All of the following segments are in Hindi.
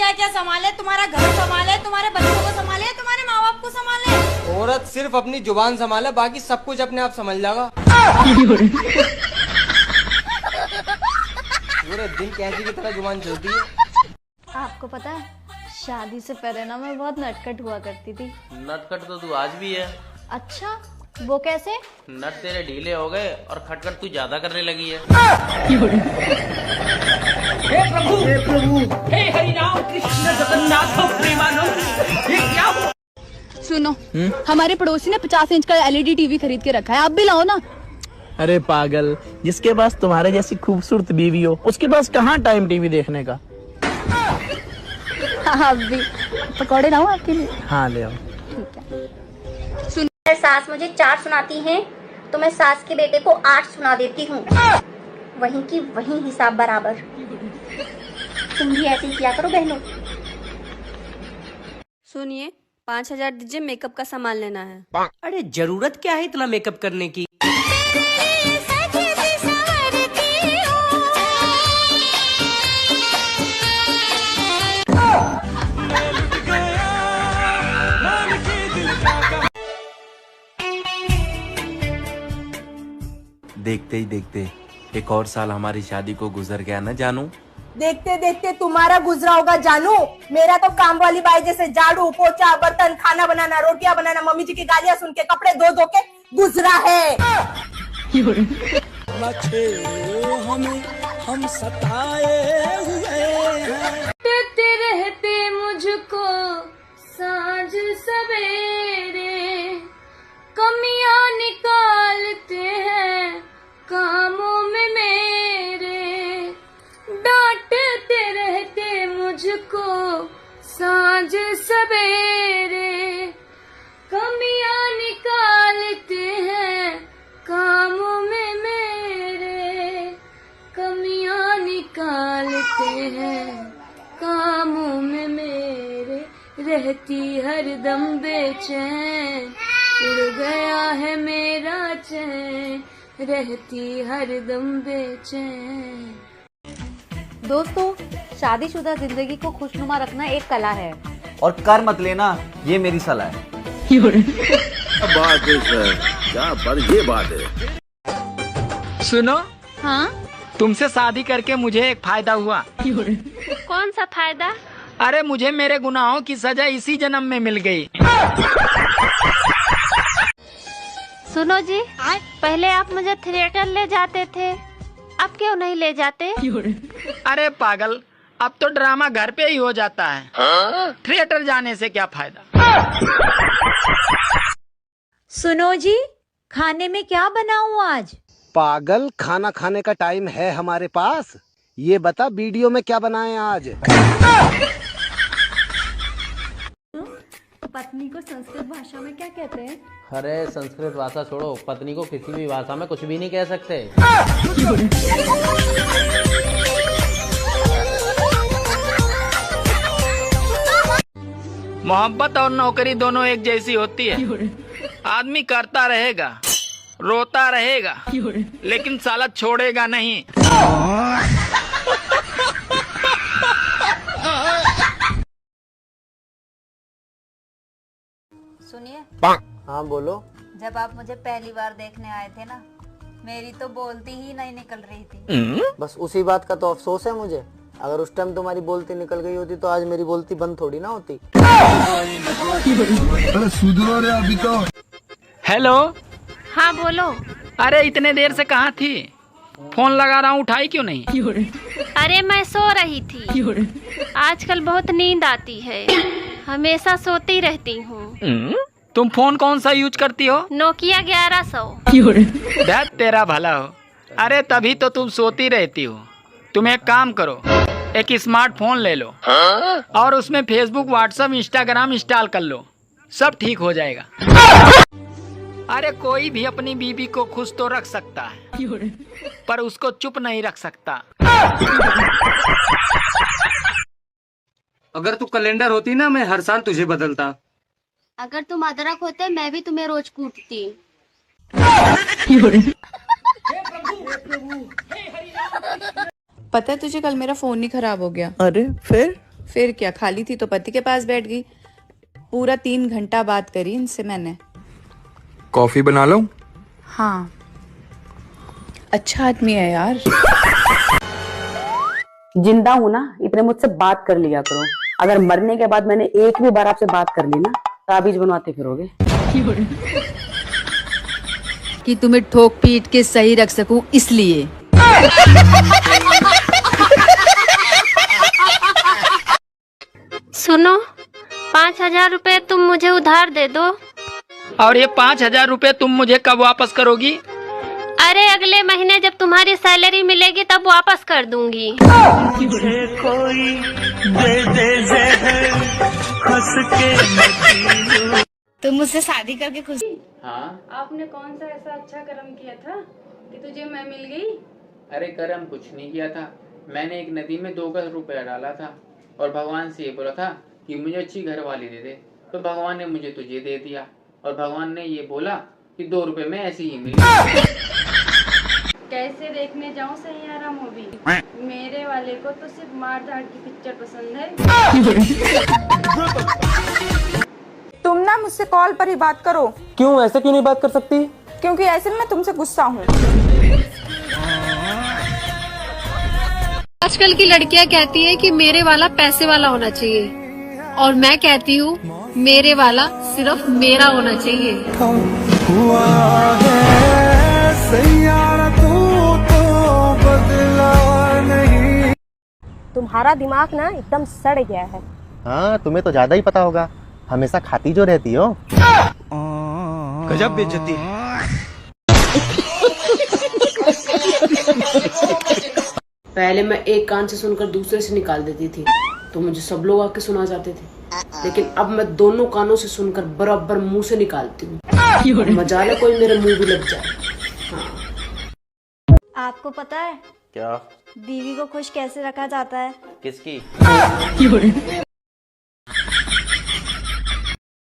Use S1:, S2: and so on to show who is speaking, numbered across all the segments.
S1: क्या क्या संभाले, तुम्हारा घर संभाले, तुम्हारे बच्चों को संभाले, तुम्हारे माँ बाप को संभाले।
S2: औरत सिर्फ अपनी जुबान संभाले, बाकी सब कुछ अपने आप संभल जाएगा। पूरे दिन कैसी की तरह जुबान चलती है।
S3: आपको पता है, शादी से पहले ना मैं बहुत नटखट हुआ करती थी।
S4: नटखट तो तू आज भी है।
S3: अच्छा, वो कैसे?
S4: नट तेरे ढीले हो गए और खटखट तू ज्यादा करने लगी है।
S5: हे प्रभु, हे प्रभु, हे हरि राम कृष्ण जगन्नाथ प्रेमानंद, ये क्या हुआ?
S6: सुनो, हमारे पड़ोसी ने 50 इंच का एलईडी टीवी खरीद के रखा है, आप भी लाओ ना।
S7: अरे पागल, जिसके पास तुम्हारे जैसी खूबसूरत बीवी हो उसके पास कहाँ टाइम टीवी देखने का।
S6: हाँ, भी पकौड़े लाऊं आपके लिए?
S7: हाँ ले आओ।
S6: ठीक है।
S8: सास मुझे 4 सुनाती हैं तो मैं सास के बेटे को 8 सुना देती हूँ। वहीं की वहीं हिसाब बराबर। तुम भी ऐसे ही किया करो बहनों।
S9: सुनिए, 5000 दीजिए, मेकअप का सामान लेना है।
S5: अरे जरूरत क्या है इतना मेकअप करने की?
S10: देखते ही देखते एक और साल हमारी शादी को गुजर गया न जानू।
S1: देखते देखते तुम्हारा गुजरा होगा जानू। मेरा तो काम वाली बाई जैसे झाड़ू पोछा बर्तन खाना बनाना रोटियां बनाना मम्मी जी की गालियां सुन के कपड़े धो धो के गुजरा है।
S5: हम सताए हुए
S3: रहते मुझको साँझ सवेरे, कमियां निकालते हैं कामों में मेरे, डांटते रहते मुझको साँझ सवेरे, कमियां निकालते हैं कामों में मेरे, कमियां निकालते हैं कामों में मेरे, रहती हरदम बेचैन, उड़ गया है मेरा चैन, रहती हरदम बेचैन। दोस्तों, शादीशुदा जिंदगी को खुशनुमा रखना एक कला है।
S11: और कर मत लेना, ये मेरी सलाह है।
S12: बात है सर, क्या पर ये बात है।
S7: सुनो,
S6: हाँ,
S7: तुमसे शादी करके मुझे एक फायदा हुआ।
S3: कौन सा फायदा?
S7: अरे मुझे मेरे गुनाहों की सजा इसी जन्म में मिल गई।
S3: सुनो जी, पहले आप मुझे थिएटर ले जाते थे, अब क्यों नहीं ले जाते?
S7: अरे पागल, अब तो ड्रामा घर पे ही हो जाता है। थिएटर जाने से क्या फायदा।
S1: सुनो जी, खाने में क्या बनाऊं आज?
S13: पागल, खाना खाने का टाइम है हमारे पास। ये बता वीडियो में क्या बनाए आज।
S3: पत्नी को संस्कृत भाषा में क्या कहते हैं?
S4: अरे संस्कृत भाषा छोड़ो, पत्नी को किसी भी भाषा में कुछ भी नहीं कह सकते।
S7: मोहब्बत और नौकरी दोनों एक जैसी होती है। आदमी करता रहेगा, रोता रहेगा, लेकिन साला छोड़ेगा नहीं।
S1: सुनिए,
S11: हाँ बोलो।
S1: जब आप मुझे पहली बार देखने आए थे ना, मेरी तो बोलती ही नहीं निकल रही थी।
S11: बस उसी बात का तो अफसोस है मुझे। अगर उस टाइम तुम्हारी बोलती निकल गई होती तो आज मेरी बोलती बंद थोड़ी ना होती।
S12: अरे सुधरो रे अभी तो।
S7: हेलो।
S3: हाँ बोलो।
S7: अरे इतने देर से कहाँ थी? फोन लगा रहा हूँ, उठाई क्यों नहीं?
S3: अरे मैं सो रही थी। आजकल बहुत नींद आती है, हमेशा सोती रहती हूँ।
S7: तुम फोन कौन सा यूज करती हो?
S3: नोकिया 1100।
S7: दैट तेरा भला हो। अरे तभी तो तुम सोती रहती हो। तुम एक काम करो, एक स्मार्टफोन ले लो और उसमें फेसबुक, व्हाट्सएप, इंस्टाग्राम इंस्टॉल कर लो, सब ठीक हो जाएगा। अरे कोई भी अपनी बीबी को खुश तो रख सकता है, पर उसको चुप नहीं रख सकता।
S2: अगर तू कैलेंडर होती ना, मैं हर साल तुझे बदलता।
S3: अगर तुम अदरक होते, मैं भी तुम्हें रोज कूटती।
S6: पता है तुझे, कल मेरा फोन ही खराब हो गया।
S7: अरे फिर?
S6: फिर क्या, खाली थी तो पति के पास बैठ गई। पूरा 3 घंटा बात करी इनसे मैंने।
S12: कॉफी बना लो।
S6: हाँ, अच्छा आदमी है यार।
S14: जिंदा हूं ना, इतने मुझसे बात कर लिया करो। अगर मरने के बाद मैंने एक भी बार आपसे बात कर ली ना, ताबीज बनवाते फिरोगे।
S6: कि तुम्हें ठोक पीट के सही रख सकूं इसलिए।
S3: सुनो, 5,000 रुपए तुम मुझे उधार दे दो।
S7: और ये 5,000 रुपए तुम मुझे कब वापस करोगी?
S3: अरे अगले महीने जब तुम्हारी सैलरी मिलेगी तब वापस कर दूंगी।
S6: तुम मुझसे शादी करके खुश?
S4: हाँ,
S9: आपने कौन सा ऐसा अच्छा कर्म किया था कि तुझे मैं मिल गई?
S4: अरे कर्म कुछ नहीं किया था। मैंने एक नदी में 2 गज रुपया डाला था और भगवान से ये बोला था कि मुझे अच्छी घरवाली दे दे, तो भगवान ने मुझे तुझे दे दिया। और भगवान ने ये बोला कि 2 रुपए में ऐसे ही मिले।
S9: कैसे देखने जाऊं सैयारा मूवी? मेरे वाले को तो सिर्फ मार धाड़ की पिक्चर पसंद है।
S1: तुम ना मुझसे कॉल पर ही बात करो।
S2: क्यों, ऐसे क्यों नहीं बात कर सकती?
S1: क्योंकि ऐसे में मैं तुमसे गुस्सा हूँ।
S3: आजकल की लड़कियां कहती है कि मेरे वाला पैसे वाला होना चाहिए, और मैं कहती हूँ मेरे वाला सिर्फ मेरा होना चाहिए।
S1: तुम्हारा दिमाग ना एकदम सड़ गया है।
S11: हाँ, तुम्हें तो ज्यादा ही पता होगा, हमेशा खाती जो रहती हो।
S12: गजब बेइज्जती।
S14: पहले मैं एक कान से सुनकर दूसरे से निकाल देती थी तो मुझे सब लोग आके सुना जाते थे, लेकिन अब मैं दोनों कानों से सुनकर बराबर मुंह से निकालती हूँ। मजाल है कोई मेरे मुंह भी लग जाए।
S8: आपको पता है
S11: क्या?
S8: बीवी को खुश कैसे रखा जाता है?
S11: किसकी?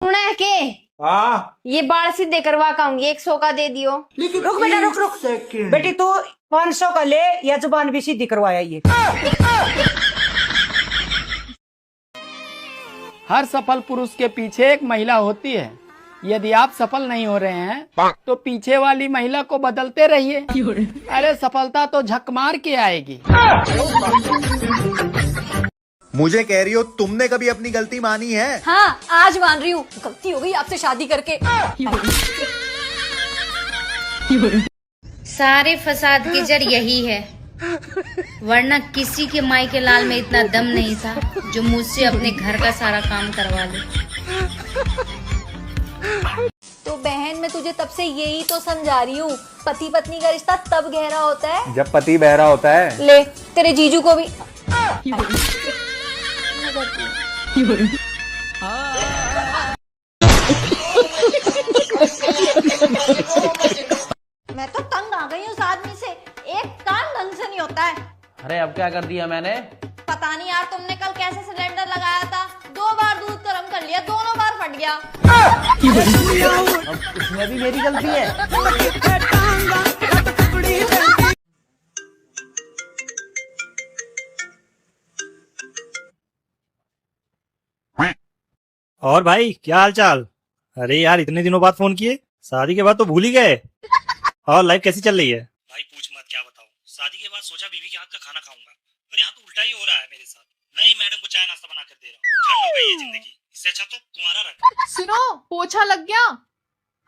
S8: सुना के? ये बाल सीधे करवा के आऊंगी, 100 का दे दियो।
S5: रुक बेटा, रुक। बेटी तू 500 का ले, या जुबान भी सीधी करवाया ये।
S7: हर सफल पुरुष के पीछे एक महिला होती है। यदि आप सफल नहीं हो रहे हैं तो पीछे वाली महिला को बदलते रहिए। अरे सफलता तो झक मार के आएगी।
S12: मुझे कह रही हो तुमने कभी अपनी गलती मानी है?
S6: हाँ, आज मान रही हूँ, गलती हो गई आपसे शादी करके।
S15: सारे फसाद की जड़ यही है, वरना किसी के माई के लाल में इतना दम नहीं था जो मुझसे अपने घर का सारा काम करवा ले।
S6: तो बहन, मैं तुझे तब से यही तो समझा रही हूँ, पति पत्नी का रिश्ता तब गहरा होता है
S12: जब पति बहरा होता है।
S6: ले तेरे जीजू को भी। मैं तो तंग आ गई हूँ उस आदमी से, एक काम ढंग से नहीं होता है।
S4: अरे अब क्या कर दिया मैंने?
S6: पता नहीं यार, तुमने कल कैसे सिलेंडर लगाया था, 2 बार दूध गर्म कर लिया, दोनों बार फट गया।
S11: इसमें भी मेरी गलती है।
S16: और भाई क्या हाल चाल? अरे यार इतने दिनों बाद फोन किए, शादी के बाद तो भूल ही गए। और लाइफ कैसी चल रही है? भाई पूछ मत, क्या बताऊं। शादी के बाद सोचा बीवी के हाथ का खाना खाऊंगा, पर यहाँ तो उल्टा ही हो रहा है मेरे साथ। नहीं, मैडम को चाय नाश्ता बना कर दे रहा हूँ। झंड हो गई है जिंदगी, इससे अच्छा तो कुंवारा रख।
S6: सुनो, पोछा लग गया?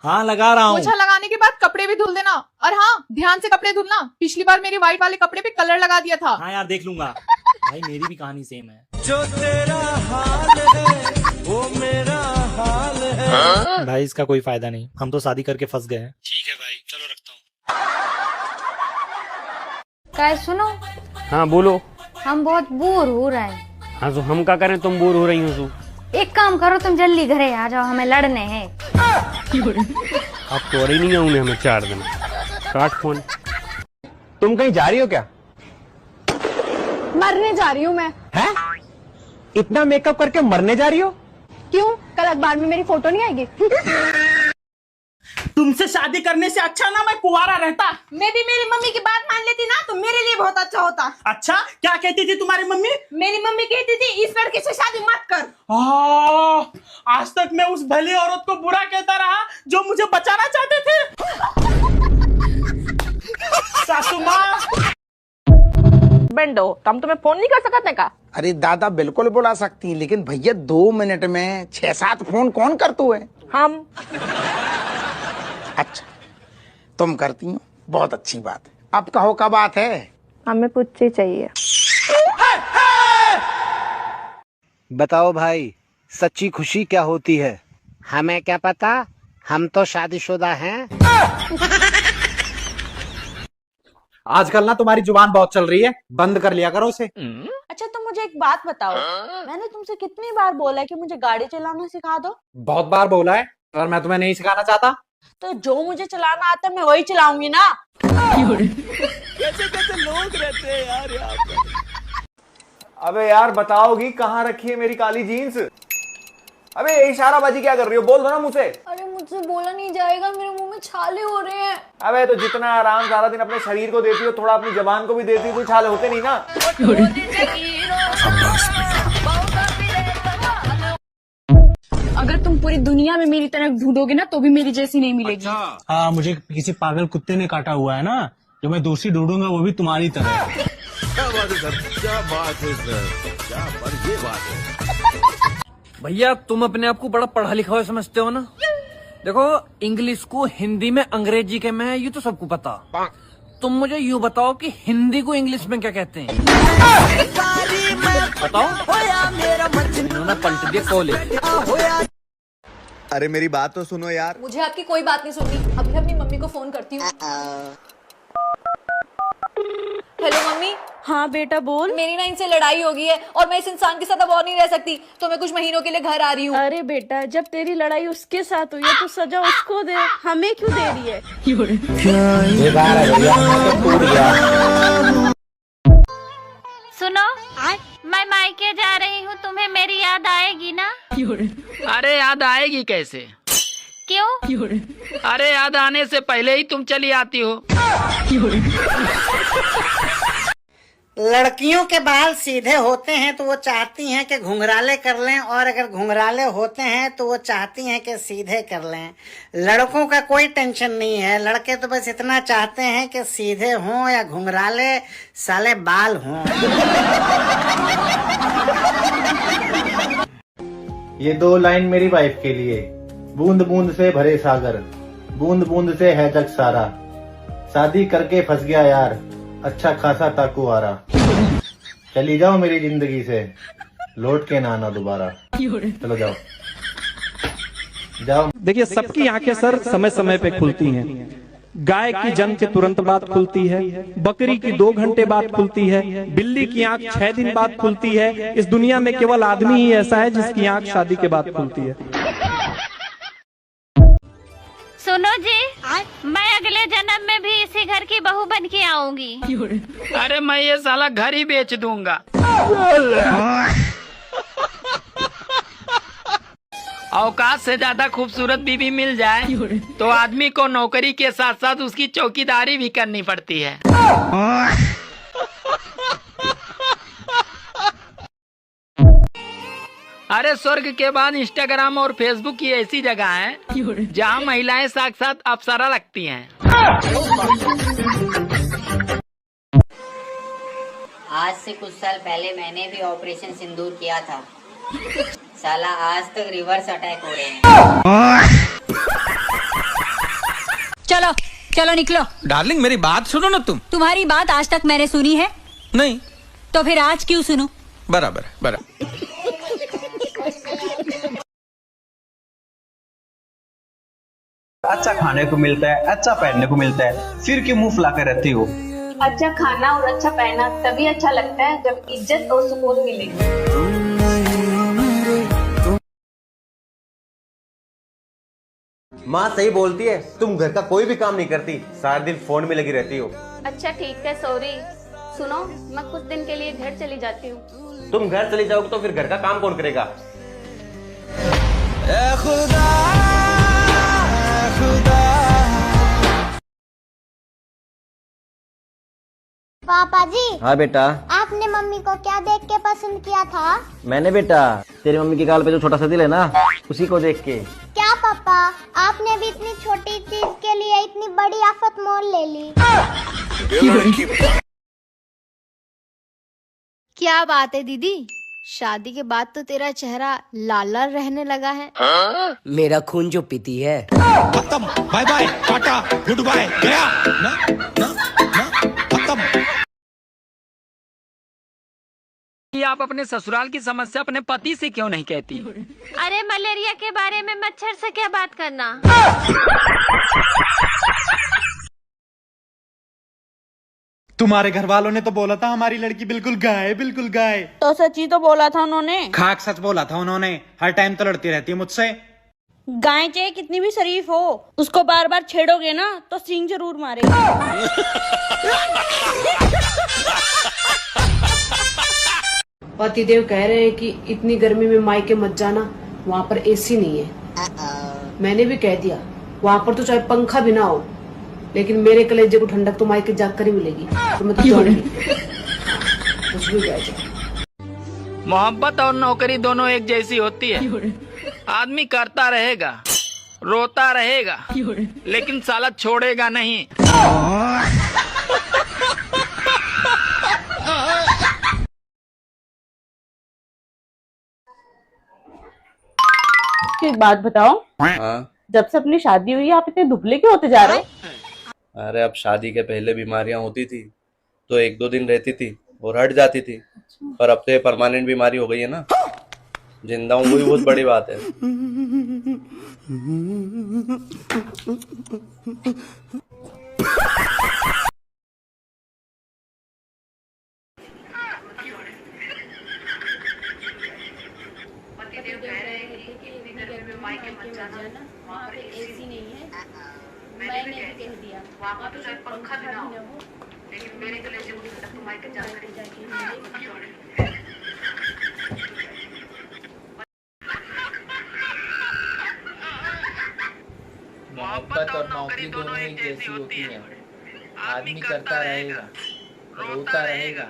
S16: हाँ लगा रहा हूँ।
S6: पोछा लगाने के बाद कपड़े भी धुल देना, और हाँ ध्यान से कपड़े धुलना। पिछली बार मेरे व्हाइट वाले कपड़े पे कलर लगा दिया था।
S16: हाँ यार देख लूंगा। भाई मेरी भी कहानी सेम है।
S12: जो तेरा हाल है वो मेरा हाल है।
S16: भाई इसका कोई फायदा नहीं, हम तो शादी करके फंस गए हैं। ठीक है भाई, चलो रखता हूँ।
S15: काय सुनो,
S4: हाँ बोलो।
S15: हम बहुत बोर हो रहे हैं।
S4: हाँ तो हम क्या करें, तुम बोर हो रही हो तो?
S15: एक काम करो, तुम जल्दी घरे आ जाओ, हमें लड़ने हैं।
S4: अब तो ही नहीं होंगे हमें 4 दिन। काट फोन।
S11: तुम कहीं जा रही हो क्या?
S6: मरने जा रही हूँ मैं।
S11: हैं? इतना मेकअप करके मरने जा रही हो?
S6: क्यों, कल अखबार में मेरी फोटो नहीं आएगी?
S5: तुमसे शादी करने से अच्छा ना मैं कुंवारा रहता।
S1: मैं भी मेरी मम्मी की बात मान लेती ना तो मेरे लिए बहुत अच्छा होता।
S5: अच्छा, क्या कहती थी तुम्हारी मम्मी?
S1: मेरी मम्मी कहती थी इस लड़के से शादी मत कर।
S5: आज तक मैं उस भली औरत को बुरा कहता रहा जो मुझे बचाना चाहते थे। सासू माँ
S1: बंडो, तुम तुम्हें फोन नहीं कर सकते का?
S17: अरे दादा बिल्कुल बुला सकती, लेकिन भैया 2 मिनट में 6-7 फोन कौन करतू है?
S1: हम।
S17: अच्छा, तुम करती हो, बहुत अच्छी बात है। अब कहो क्या बात है?
S1: हमें पुच्ची चाहिए।
S13: बताओ भाई, सच्ची खुशी क्या होती है? हमें क्या पता, हम तो शादीशुदा हैं।
S18: आजकल ना तुम्हारी जुबान बहुत चल रही है, बंद कर लिया करो उसे।
S1: अच्छा तुम मुझे एक बात बताओ, मैंने तुमसे कितनी बार बोला है कि मुझे गाड़ी चलाना सिखा दो?
S18: बहुत बार बोला है, और मैं तुम्हें नहीं सिखाना चाहता।
S1: तो जो मुझे चलाना आता है मैं वही चलाऊंगी ना।
S12: कैसे कैसे लोग रहते हैं यार यहाँ पे।
S19: अबे यार बताओगी कहाँ रखी है मेरी काली जीन्स? अबे इशाराबाजी क्या कर रही हो, बोल दो ना मुझसे।
S6: अरे मुझसे बोला नहीं जाएगा, मेरे मुंह में छाले हो रहे हैं।
S19: अबे तो जितना आराम सारा दिन अपने शरीर को देती हो, थोड़ा अपनी जबान को भी देती हो, तो छाले होते नहीं ना।
S9: अगर तुम पूरी दुनिया में मेरी तरह ढूंढोगे ना तो भी मेरी जैसी नहीं मिलेगी।
S16: हाँ, मुझे किसी पागल कुत्ते ने काटा हुआ है ना, जो मैं दूसरी ढूंढूंगा वो भी तुम्हारी तरह।
S12: क्या बात है सर, क्या बात है सर, क्या पर ये बात है।
S20: भैया तुम अपने आप को बड़ा पढ़ा लिखा हुआ समझते हो ना। देखो इंग्लिश को हिंदी में अंग्रेजी के में है, ये तो सबको पता। तुम मुझे यूँ बताओ कि हिंदी को इंग्लिश में क्या कहते हैं? बताओ। इन्होंने पलट दिया कॉलेज।
S19: अरे मेरी बात तो सुनो यार।
S6: मुझे आपकी कोई बात नहीं सुननी, अभी अपनी मम्मी को फोन करती हूँ। Hello mummy.
S1: हाँ बेटा बोल।
S6: मेरी ना इनसे लड़ाई हो गई है और मैं इस इंसान के साथ अब और नहीं रह सकती, तो मैं कुछ महीनों के लिए घर आ रही हूँ।
S9: अरे बेटा जब तेरी लड़ाई उसके साथ हुई है तो सजा उसको दे, हमें क्यों दे रही है?
S3: सुनो, मैं मायके जा रही हूँ, तुम्हें मेरी याद आएगी ना?
S7: अरे याद आएगी कैसे?
S3: क्यों?
S7: अरे याद आने से पहले ही तुम चली आती हो।
S11: लड़कियों के बाल सीधे होते हैं तो वो चाहती हैं कि घुंघराले कर लें, और अगर घुंघराले होते हैं तो वो चाहती हैं कि सीधे कर लें। लड़कों का कोई टेंशन नहीं है, लड़के तो बस इतना चाहते हैं कि सीधे हों या घुंघराले, साले बाल हों।
S18: ये 2 लाइन मेरी वाइफ के लिए। बूंद बूंद से भरे सागर, बूंद बूंद से है जग सारा। शादी करके फंस गया यार, अच्छा खासा ताकू आ रहा। चली जाओ मेरी जिंदगी से, लौट के ना आना दोबारा। चलो जाओ जाओ।
S21: देखिए सबकी आंखें सर समय समय पे खुलती हैं। गाय की जन्म के तुरंत बाद खुलती है, बकरी की 2 घंटे बाद खुलती है, बिल्ली की आंख 6 दिन बाद खुलती है। इस दुनिया में केवल आदमी ही ऐसा है जिसकी आंख शादी के बाद खुलती है।
S3: सुनो जी, मैं अगले जन्म में भी इसी घर की बहू बन के आऊंगी।
S7: अरे मैं ये साला घर ही बेच दूंगा। औकात से ज्यादा खूबसूरत बीवी मिल जाए तो आदमी को नौकरी के साथ साथ उसकी चौकीदारी भी करनी पड़ती है। अरे स्वर्ग के बाद इंस्टाग्राम और फेसबुक की ऐसी जगह है जहाँ महिलाएं साक्षात अप्सरा लगती हैं।
S22: आज से कुछ साल पहले मैंने भी ऑपरेशन सिंदूर किया था। साला आज तक रिवर्स अटैक हो रहे हैं।
S23: चलो चलो निकलो।
S24: डार्लिंग मेरी बात सुनो ना तुम।
S23: तुम्हारी बात आज तक मैंने सुनी है?
S24: नहीं।
S23: तो फिर आज क्यों सुनूं?
S24: बराबर बराबर।
S25: अच्छा खाने को मिलता है, अच्छा पहनने को मिलता है, फिर क्यों मुंह फुलाकर रहती हो?
S9: अच्छा खाना और अच्छा पहनना तभी अच्छा लगता है जब इज्जत और सुकून मिले।
S26: माँ सही बोलती है, तुम घर का कोई भी काम नहीं करती, सारा दिन फोन में लगी रहती हो।
S9: अच्छा ठीक है सॉरी। सुनो मैं कुछ दिन के लिए घर चली जाती हूँ।
S26: तुम घर चली जाओगे तो फिर घर का काम कौन करेगा?
S12: खुदा खुदा
S2: पापा जी।
S25: हाँ बेटा।
S2: आपने मम्मी को क्या देख के पसंद किया था?
S25: मैंने बेटा तेरी मम्मी के गाल पे जो छोटा सा दिल है ना, उसी को देख के।
S2: क्या पापा, आपने भी इतनी छोटी चीज के लिए इतनी बड़ी आफत मोल ले ली।
S6: क्या बात है दीदी, शादी के बाद तो तेरा चेहरा लाल लाल रहने लगा है।
S4: मेरा खून जो पीती है।
S12: खत्म, bye bye, tata, goodbye, गया ना ना ना खत्म।
S7: कि आप अपने ससुराल की समस्या अपने पति से क्यों नहीं कहती?
S3: अरे मलेरिया के बारे में मच्छर से क्या बात करना।
S8: तुम्हारे घर वालों ने तो बोला था हमारी लड़की बिल्कुल गाय, बिल्कुल गाय।
S9: तो सच ही तो बोला था उन्होंने।
S8: खाक सच बोला था उन्होंने। हर टाइम तो लड़ती रहती है मुझसे।
S9: गाय चाहे कितनी भी शरीफ हो, उसको बार बार छेड़ोगे ना तो सींग जरूर मारेगा।
S10: पतिदेव कह रहे हैं कि इतनी गर्मी में मायके मत जाना, वहाँ पर एसी नहीं है। मैंने भी कह दिया वहाँ पर तो चाहे पंखा भी ना हो, लेकिन मेरे कलेजे को ठंडक तो मायके जाकर ही मिलेगी। तो मैं तो जाऊंगी। कुछ भी कह जाए।
S7: मोहब्बत और नौकरी दोनों एक जैसी होती है। आदमी करता रहेगा, रोता रहेगा, लेकिन साला छोड़ेगा नहीं।
S9: एक बात बताओ,
S25: हाँ?
S9: जब से अपनी शादी हुई आप इतने दुबले क्यों होते जा रहे हो?
S25: अरे अब शादी के पहले बीमारियां होती थी तो 1-2 दिन रहती थी और हट जाती थी, पर अब तो ये परमानेंट बीमारी हो गई है ना। जिंदा हूँ वही बहुत बड़ी बात है।
S3: एसी नहीं है। मैंने भी कह दिया वहाँ तो चाहे पंखा भी ना हो, लेकिन मेरे कलेजे को ठंडक तो मायके जाकर ही जाके।
S7: मोहब्बत और नौकरी दोनों एक जैसी होती है। आदमी करता रहेगा, रोता रहेगा,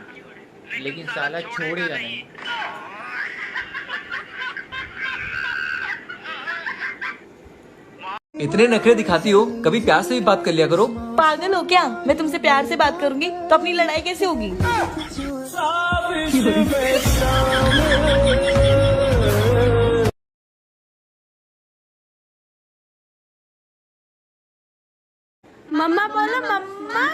S7: लेकिन साला छोड़ेगा नहीं।
S14: इतने नखरे दिखाती हो, कभी प्यार से भी बात कर लिया करो।
S9: पागल हो क्या? मैं तुमसे प्यार से बात करूंगी तो अपनी लड़ाई कैसे होगी?
S3: मम्मा बोलो मम्मा।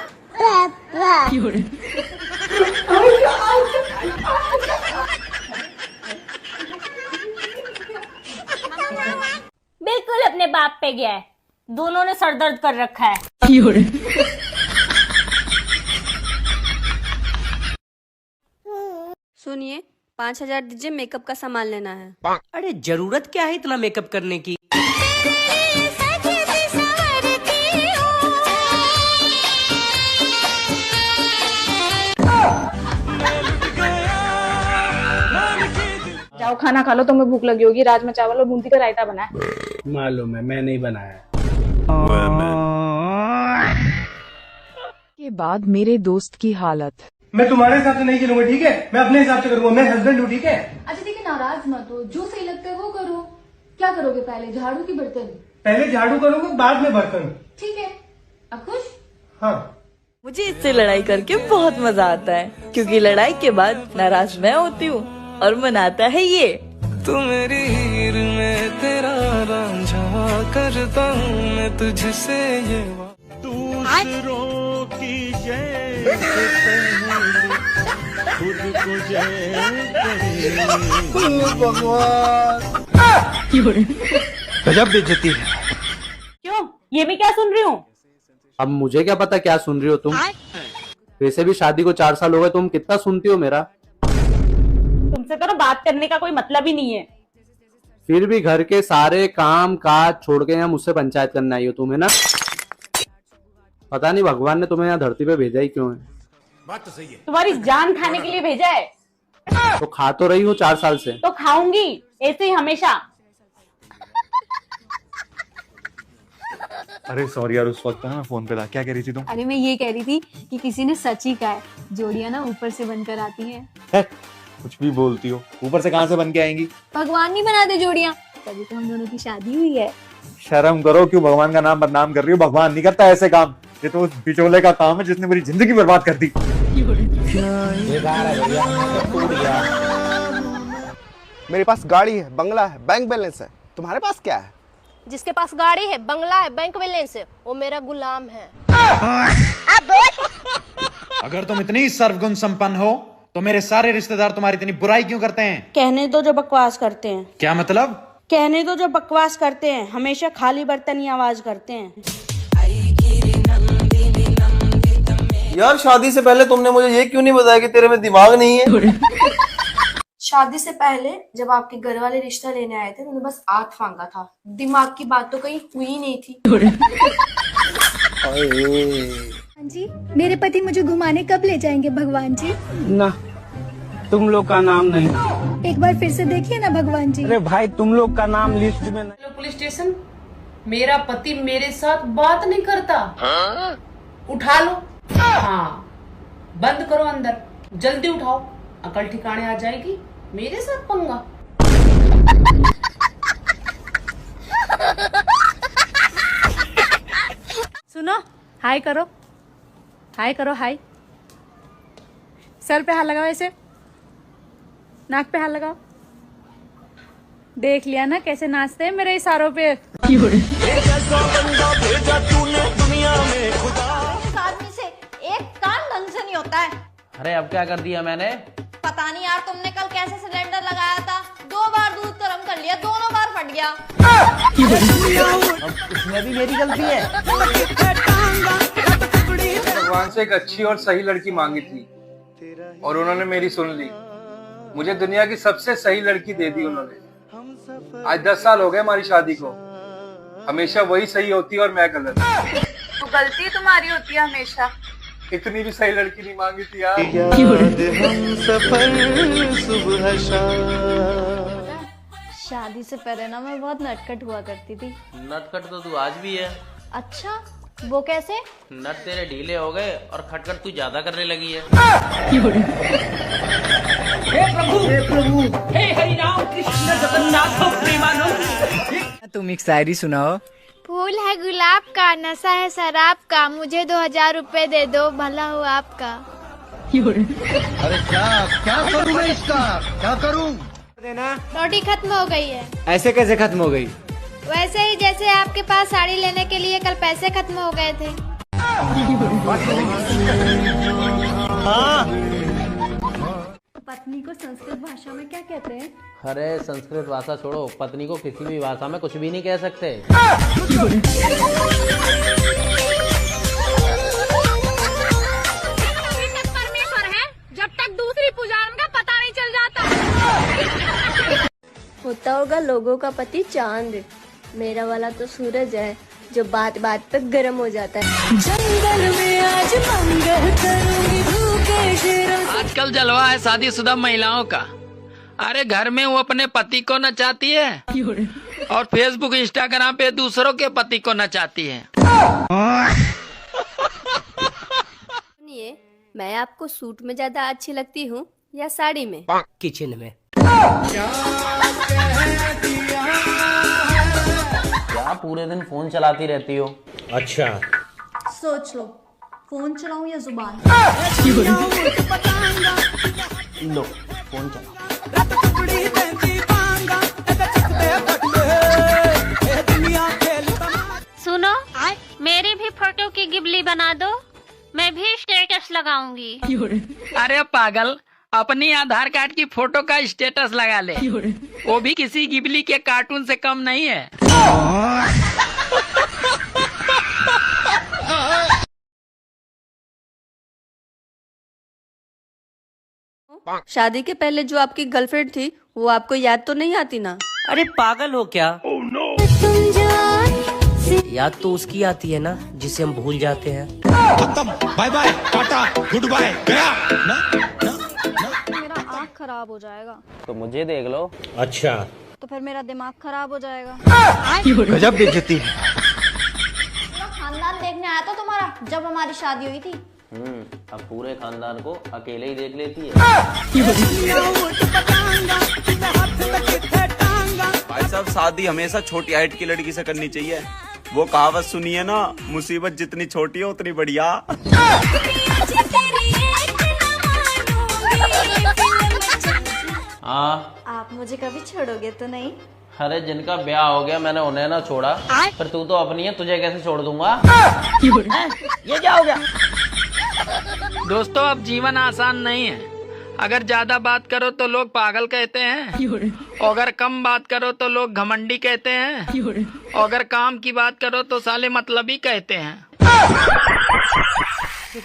S23: बिल्कुल अपने बाप पे गया है, दोनों ने सर दर्द कर रखा है।
S15: सुनिए, 5,000 दीजिए, मेकअप का सामान लेना है।
S4: अरे जरूरत क्या है इतना मेकअप करने की?
S9: जाओ खाना खा लो, तुम्हें भूख लगी होगी। राजमा चावल और बूंदी का रायता बना है।
S18: मालूम है, मैं नहीं बनाया।
S27: के बाद मेरे दोस्त की हालत।
S18: मैं तुम्हारे हिसाब से नहीं चलूंगा, ठीक है? मैं अपने हिसाब से करूंगा। मैं हस्बैंड हूँ, ठीक है?
S28: अच्छा ठीक है, नाराज मत हो, जो सही लगता है वो करो। क्या करोगे पहले, झाड़ू की बर्तन?
S18: पहले झाड़ू करूंगा, बाद में बर्तन।
S28: ठीक है, अब खुश?
S18: हाँ।
S9: मुझे इससे लड़ाई करके बहुत मजा आता है, क्योंकि लड़ाई के बाद नाराज मैं होती हूँ और मनाता है ये।
S12: तू मेरी हीर में तेरा रांझा करता हूँ मैं तुझसे ये दूसरों की जय खुद को जय
S18: गजब बेइज्जती है।
S9: क्यों, ये मैं क्या सुन रही हूँ?
S25: अब मुझे क्या पता क्या सुन रही हो तुम। वैसे भी शादी को 4 साल हो गए, तुम कितना सुनती हो मेरा?
S9: तुमसे तो ना बात करने का कोई मतलब ही नहीं है।
S25: फिर भी घर के सारे काम काज छोड़ के यहाँ मुझसे पंचायत करने आई हो तुम, है ना? पता नहीं भगवान ने तुम्हें यहाँ धरती पे भेजा ही क्यों है।
S12: बात तो सही है।
S9: तुम्हारी जान खाने के लिए भेजा है।
S25: तो खा तो रही हूँ 4 साल से।
S9: तो खाऊंगी ऐसे ही हमेशा।
S8: अरे सॉरी यार, उस वक्त ना मैं फोन पे था। क्या कह रही थी तुम?
S6: अरे मैं ये कह रही थी कि किसी ने सच ही कहा है, जोड़ियां ना ऊपर से बनकर आती हैं।
S8: कुछ भी बोलती हो, ऊपर से कहाँ से बन के आएंगी?
S6: भगवान नहीं बनाते जोड़ियां, तभी तो हम दोनों की शादी हुई है।
S8: शर्म करो, क्यों भगवान का नाम बदनाम कर रही हो? भगवान नहीं करता ऐसे काम, ये तो उस बिचौले का काम है जिसने मेरी जिंदगी बर्बाद कर दी।
S1: मेरे पास गाड़ी है, बंगला है, बैंक बैलेंस है, तुम्हारे पास क्या है?
S5: जिसके पास गाड़ी है, बंगला है, बैंक बैलेंस है, वो मेरा गुलाम है।
S8: अगर तुम इतनी सर्वगुण संपन्न हो तो मेरे सारे रिश्तेदार तुम्हारी इतनी बुराई क्यों करते हैं?
S15: कहने दो जो बकवास करते हैं।
S8: क्या मतलब?
S15: कहने दो जो बकवास करते हैं, हमेशा खाली बर्तन ही आवाज करते हैं।
S11: यार शादी से पहले तुमने मुझे ये क्यों नहीं बताया कि तेरे में दिमाग नहीं है?
S28: शादी से पहले जब आपके घर वाले रिश्ता लेने आए थे, उन्होंने बस आंख फांका था, दिमाग की बात तो कहीं हुई नहीं थी।
S13: जी, मेरे पति मुझे घुमाने कब ले जाएंगे भगवान जी?
S16: ना, तुम लोग का नाम नहीं।
S13: एक बार फिर से देखिए ना भगवान जी।
S16: अरे भाई, तुम लोग का नाम लिस्ट में नहीं।
S10: हेलो पुलिस स्टेशन, मेरा पति मेरे साथ बात नहीं करता। उठा लो। हाँ, बंद करो अंदर, जल्दी उठाओ, अकल ठिकाने आ जाएगी। मेरे साथ पंगा।
S6: सुनो, हाय करो, हाय करो, हाय। सर पे हाथ लगाओ, ऐसे नाक पे हाथ लगाओ। देख लिया ना कैसे नाचते हैं मेरे इशारों पे।
S5: इस आदमी से एक काम ढंग से नहीं होता है।
S25: अरे अब क्या कर दिया मैंने?
S5: पता नहीं यार, तुमने कल कैसे सिलेंडर लगाया था, 2 बार दूध गर्म कर लिया, दोनों बार फट गया।
S25: अब इसमें भी मेरी गलती है।
S17: भगवान से एक अच्छी और सही लड़की मांगी थी और उन्होंने मेरी सुन ली। मुझे दुनिया की सबसे सही लड़की दे दी उन्होंने। आज 10 साल हो गए हमारी शादी को। हमेशा वही सही होती है और मैं गलत।
S5: तो गलती तुम्हारी होती है हमेशा।
S17: इतनी भी सही लड़की नहीं मांगी थी यार।
S6: शादी से पहले ना मैं बहुत नटखट हुआ करती थी।
S25: नटखट तो तू आज भी है।
S5: अच्छा, वो कैसे?
S25: नट तेरे ढीले हो गए और खटखट तू ज्यादा करने लगी है।
S7: हे प्रभु, हे हरि राम कृष्ण जगन्नाथ प्रेमानंद।
S19: तुम एक शायरी सुनाओ।
S2: फूल है गुलाब का, नशा है शराब का, मुझे 2000 रुपए दे दो, भला हो आपका।
S19: अरे क्या करूं मैं इसका, क्या करूं?
S2: देना। रोटी खत्म हो गई है।
S19: ऐसे कैसे खत्म हो गई?
S2: वैसे ही जैसे आपके पास साड़ी लेने के लिए कल पैसे खत्म हो गए थे।
S6: पत्नी को संस्कृत भाषा में क्या कहते हैं?
S25: अरे संस्कृत भाषा छोड़ो, पत्नी को किसी भी भाषा में कुछ भी नहीं कह सकते।
S5: परमेश्वर है जब तक दूसरी पुजारन का पता नहीं चल जाता।
S15: होता होगा लोगों का पति चांद, मेरा वाला तो सूरज है जो बात बात पे गर्म हो जाता है। जंगल में आज मंगल करूंगी, भूखे शेरों से।
S7: आजकल जलवा है शादीशुदा महिलाओं का। अरे घर में वो अपने पति को नचाती है और फेसबुक इंस्टाग्राम पे दूसरों के पति को नचाती है।
S15: सुनिए, मैं आपको सूट में ज्यादा अच्छी लगती हूँ या साड़ी में?
S4: किचन में।
S25: क्या पूरे दिन फोन चलाती रहती हो?
S17: अच्छा,
S6: सोच लो, फोन चलाऊं या जुबान?
S25: लो फोन चलाओ।
S5: सुनो, मेरी भी फोटो की गिबली बना दो, मैं भी स्टेटस लगाऊंगी।
S7: अरे पागल, अपनी आधार कार्ड की फोटो का स्टेटस लगा ले, वो भी किसी गिबली के कार्टून से कम नहीं है।
S15: शादी के पहले जो आपकी गर्लफ्रेंड थी वो आपको याद तो नहीं आती ना?
S4: अरे पागल हो क्या? याद तो उसकी आती है ना जिसे हम भूल जाते हैं।
S17: Bye bye, tata, goodbye, गया।
S6: मेरा आँख खराब हो जाएगा।
S25: तो मुझे देख लो।
S17: अच्छा,
S6: तो फिर मेरा दिमाग खराब हो जाएगा।
S17: गजब बेइज्जती है।
S28: आया था तुम्हारा जब हमारी शादी हुई थी।
S3: अब पूरे खानदान को अकेले ही देख लेती है।
S14: भाई साहब, शादी हमेशा छोटी हाइट की लड़की से करनी चाहिए। वो कहावत सुनिए ना, मुसीबत जितनी छोटी हो उतनी बढ़िया।
S3: हाँ,
S28: आप मुझे कभी छोड़ोगे तो नहीं?
S3: अरे जिनका ब्याह हो गया मैंने उन्हें ना छोड़ा, पर तू तो अपनी है, तुझे कैसे छोड़ दूंगा।
S4: ये क्या हो गया?
S7: दोस्तों, अब जीवन आसान नहीं है। अगर ज्यादा बात करो तो लोग पागल कहते हैं, और अगर कम बात करो तो लोग घमंडी कहते हैं, और अगर काम की बात करो तो साले मतलबी कहते हैं।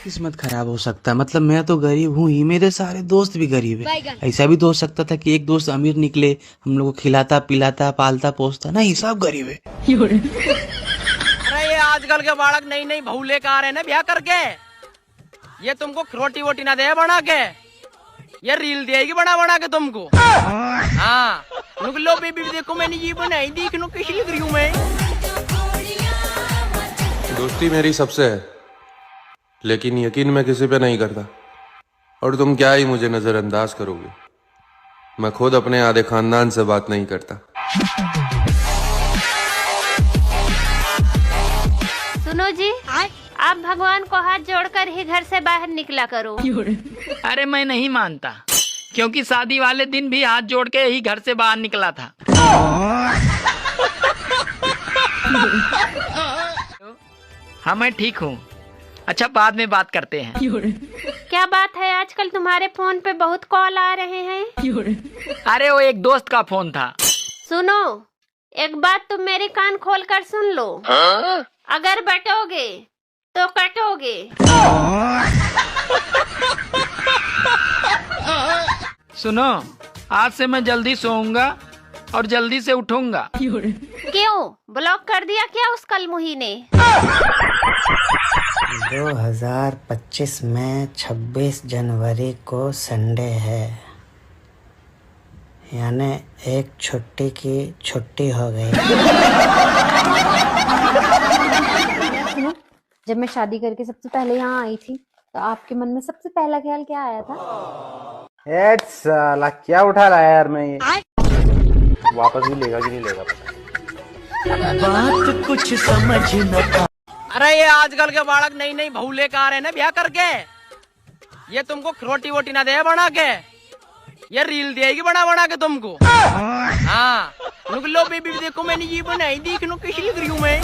S20: किस्मत खराब हो सकता है, मतलब मैं तो गरीब हूँ ही, मेरे सारे दोस्त भी गरीब है। ऐसा भी तो हो सकता था कि एक दोस्त अमीर निकले, हम लोग को खिलाता पिलाता पालता पोसता, नहीं सब गरीब है।
S4: अरे ये आजकल के बालक नई नई बहू लेकर आ रहे हैं ना ब्याह करके, ये तुमको रोटी वोटी ना दे बना के, ये रील देगी बना बना के तुमको। हाँ, लो बेबी देखो मैंने ये बनाई, देख लो कैसी लग रही हूँ मैं।
S21: दोस्ती मेरी सबसे है, लेकिन यकीन मैं किसी पे नहीं करता, और तुम क्या ही मुझे नजरअंदाज करोगे। मैं खुद अपने आधे खानदान से बात नहीं करता।
S5: सुनो जी, आप भगवान को हाथ जोड़कर ही घर से बाहर निकला करो।
S7: अरे मैं नहीं मानता, क्योंकि शादी वाले दिन भी हाथ जोड़ के ही घर से बाहर निकला था। हाँ, मैं ठीक हूँ। अच्छा, बाद में बात करते हैं।
S5: क्या बात है, आजकल तुम्हारे फोन पे बहुत कॉल आ रहे हैं।
S7: अरे वो एक दोस्त का फोन था।
S5: सुनो, एक बात तुम मेरे कान खोल कर सुन लो। अगर बटोगे तो कटोगे।
S7: सुनो, आज से मैं जल्दी सोऊंगा और जल्दी से उठूंगा।
S5: क्यों, ब्लॉक कर दिया क्या उस कलमुही ने?
S22: 2025 में 26 जनवरी को संडे है, यानी एक छुट्टी की छुट्टी हो गई।
S28: सुनो, जब मैं शादी करके सबसे पहले यहाँ आई थी तो आपके मन में सबसे पहला ख्याल क्या आया था?
S18: साला क्या उठा लाया यार मैं ये। वापस भी लेगा कि नहीं लेगा
S4: बात कुछ समझ न। अरे ये आजकल के बालक नई नई बहू लेकर आ रहे हैं ना ब्याह करके, ये तुमको रोटी वोटी ना दे बना के, ये रील देगी बना बना के तुमको। हाँ, लो बेबी देखो मैंने ये बनाई, देख लो कैसी लग रही हूँ मैं।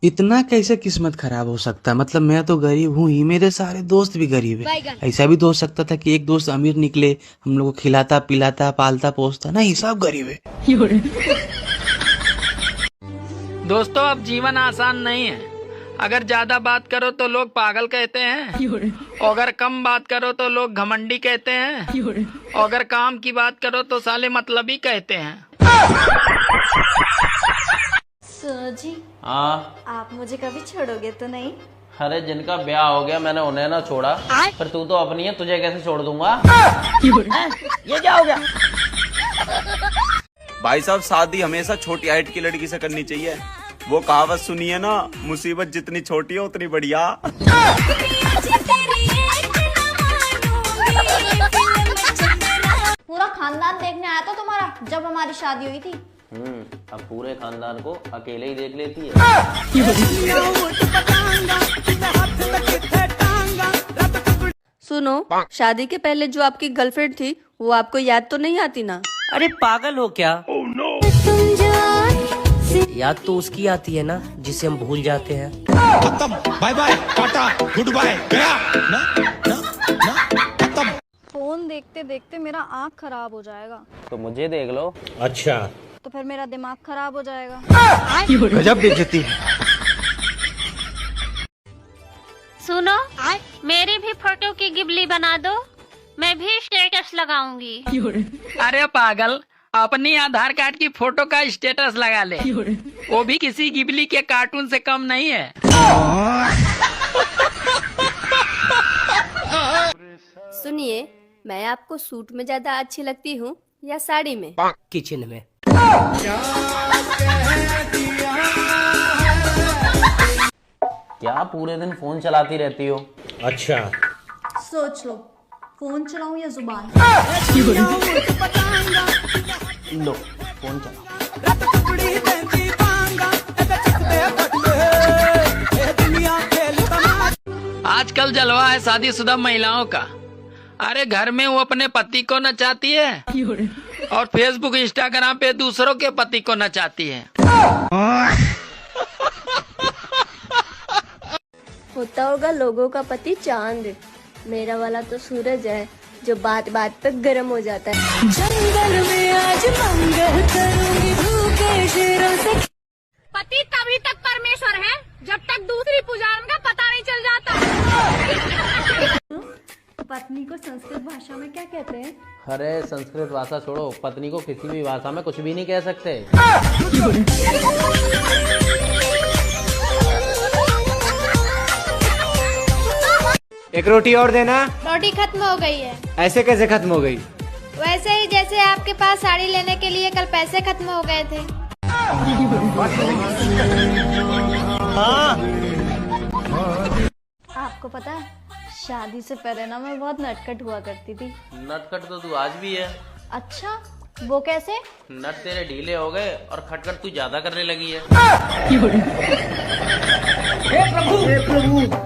S20: इतना कैसे किस्मत खराब हो सकता है, मतलब मैं तो गरीब हूँ ही, मेरे सारे दोस्त भी गरीब है। ऐसा भी तो हो सकता था कि एक दोस्त अमीर निकले, हम लोग को खिलाता पिलाता पालता पोसता, नहीं सब गरीब है।
S7: दोस्तों, अब जीवन आसान नहीं है। अगर ज्यादा बात करो तो लोग पागल कहते हैं, और अगर कम बात करो तो लोग घमंडी कहते हैं, और अगर काम की बात करो तो साले मतलबी कहते हैं।
S28: सुनो जी,
S3: हाँ,
S28: आप मुझे कभी छोड़ोगे तो नहीं?
S3: अरे जिनका ब्याह हो गया मैंने उन्हें ना छोड़ा, पर तू तो अपनी है, तुझे कैसे छोड़ दूंगा।
S4: ये क्या हो गया?
S14: भाई साहब, शादी हमेशा छोटी हाइट की लड़की से करनी चाहिए। वो कहावत सुनिए ना, मुसीबत जितनी छोटी हो उतनी बढ़िया।
S28: पूरा खानदान देखने आया था तुम्हारा जब हमारी शादी हुई थी।
S3: अब पूरे खानदान को अकेले ही देख लेती है।
S15: सुनो, शादी के पहले जो आपकी गर्लफ्रेंड थी वो आपको याद तो नहीं आती ना?
S4: अरे पागल हो क्या? याद तो उसकी आती है ना जिसे हम भूल जाते हैं।
S19: Bye bye, tata, goodbye, गया ना ना ना।
S28: फोन देखते देखते मेरा आँख खराब हो जाएगा।
S3: तो मुझे देख लो।
S19: अच्छा,
S28: तो फिर मेरा दिमाग खराब हो जाएगा।
S19: गजब बेइज्जती है।
S5: सुनो, मेरी भी फोटो की गिबली बना दो, मैं भी स्टेटस लगाऊंगी।
S7: अरे पागल, अपनी आधार कार्ड की फोटो का स्टेटस लगा ले, वो भी किसी गिबली के कार्टून से कम नहीं है।
S15: सुनिए, मैं आपको सूट में ज्यादा अच्छी लगती हूँ या साड़ी में?
S4: किचन में।
S3: क्या पूरे दिन फोन चलाती रहती हो?
S1: अच्छा,
S13: सोच लो, फोन चलाऊं या जुबान?
S3: लो फोन चलाओ।
S7: आजकल जलवा है शादीशुदा महिलाओं का। अरे घर में वो अपने पति को नचाती है और फेसबुक इंस्टाग्राम पे दूसरों के पति को नचाती है।
S15: होता होगा लोगों का पति चांद, मेरा वाला तो सूरज है जो बात बात पे गर्म हो जाता है। जंगल में आज मंगल करूंगी भूखे शेरों से।
S5: पति तभी तक परमेश्वर है जब तक दूसरी पुजारन का पता नहीं चल जाता।
S13: पत्नी को संस्कृत भाषा में क्या कहते हैं?
S3: अरे संस्कृत भाषा छोड़ो, पत्नी को किसी भी भाषा में कुछ भी नहीं कह सकते।
S16: एक रोटी और देना।
S2: रोटी खत्म हो गई है।
S16: ऐसे कैसे खत्म हो गई?
S2: वैसे ही जैसे आपके पास साड़ी लेने के लिए कल पैसे खत्म हो गए थे।
S13: आपको पता है, शादी से पहले ना मैं बहुत नटखट हुआ करती थी।
S3: नटखट तो तू आज भी है।
S13: अच्छा, वो कैसे?
S3: नट तेरे ढीले हो गए और खटखट तू ज्यादा करने लगी है।
S4: हे प्रभु,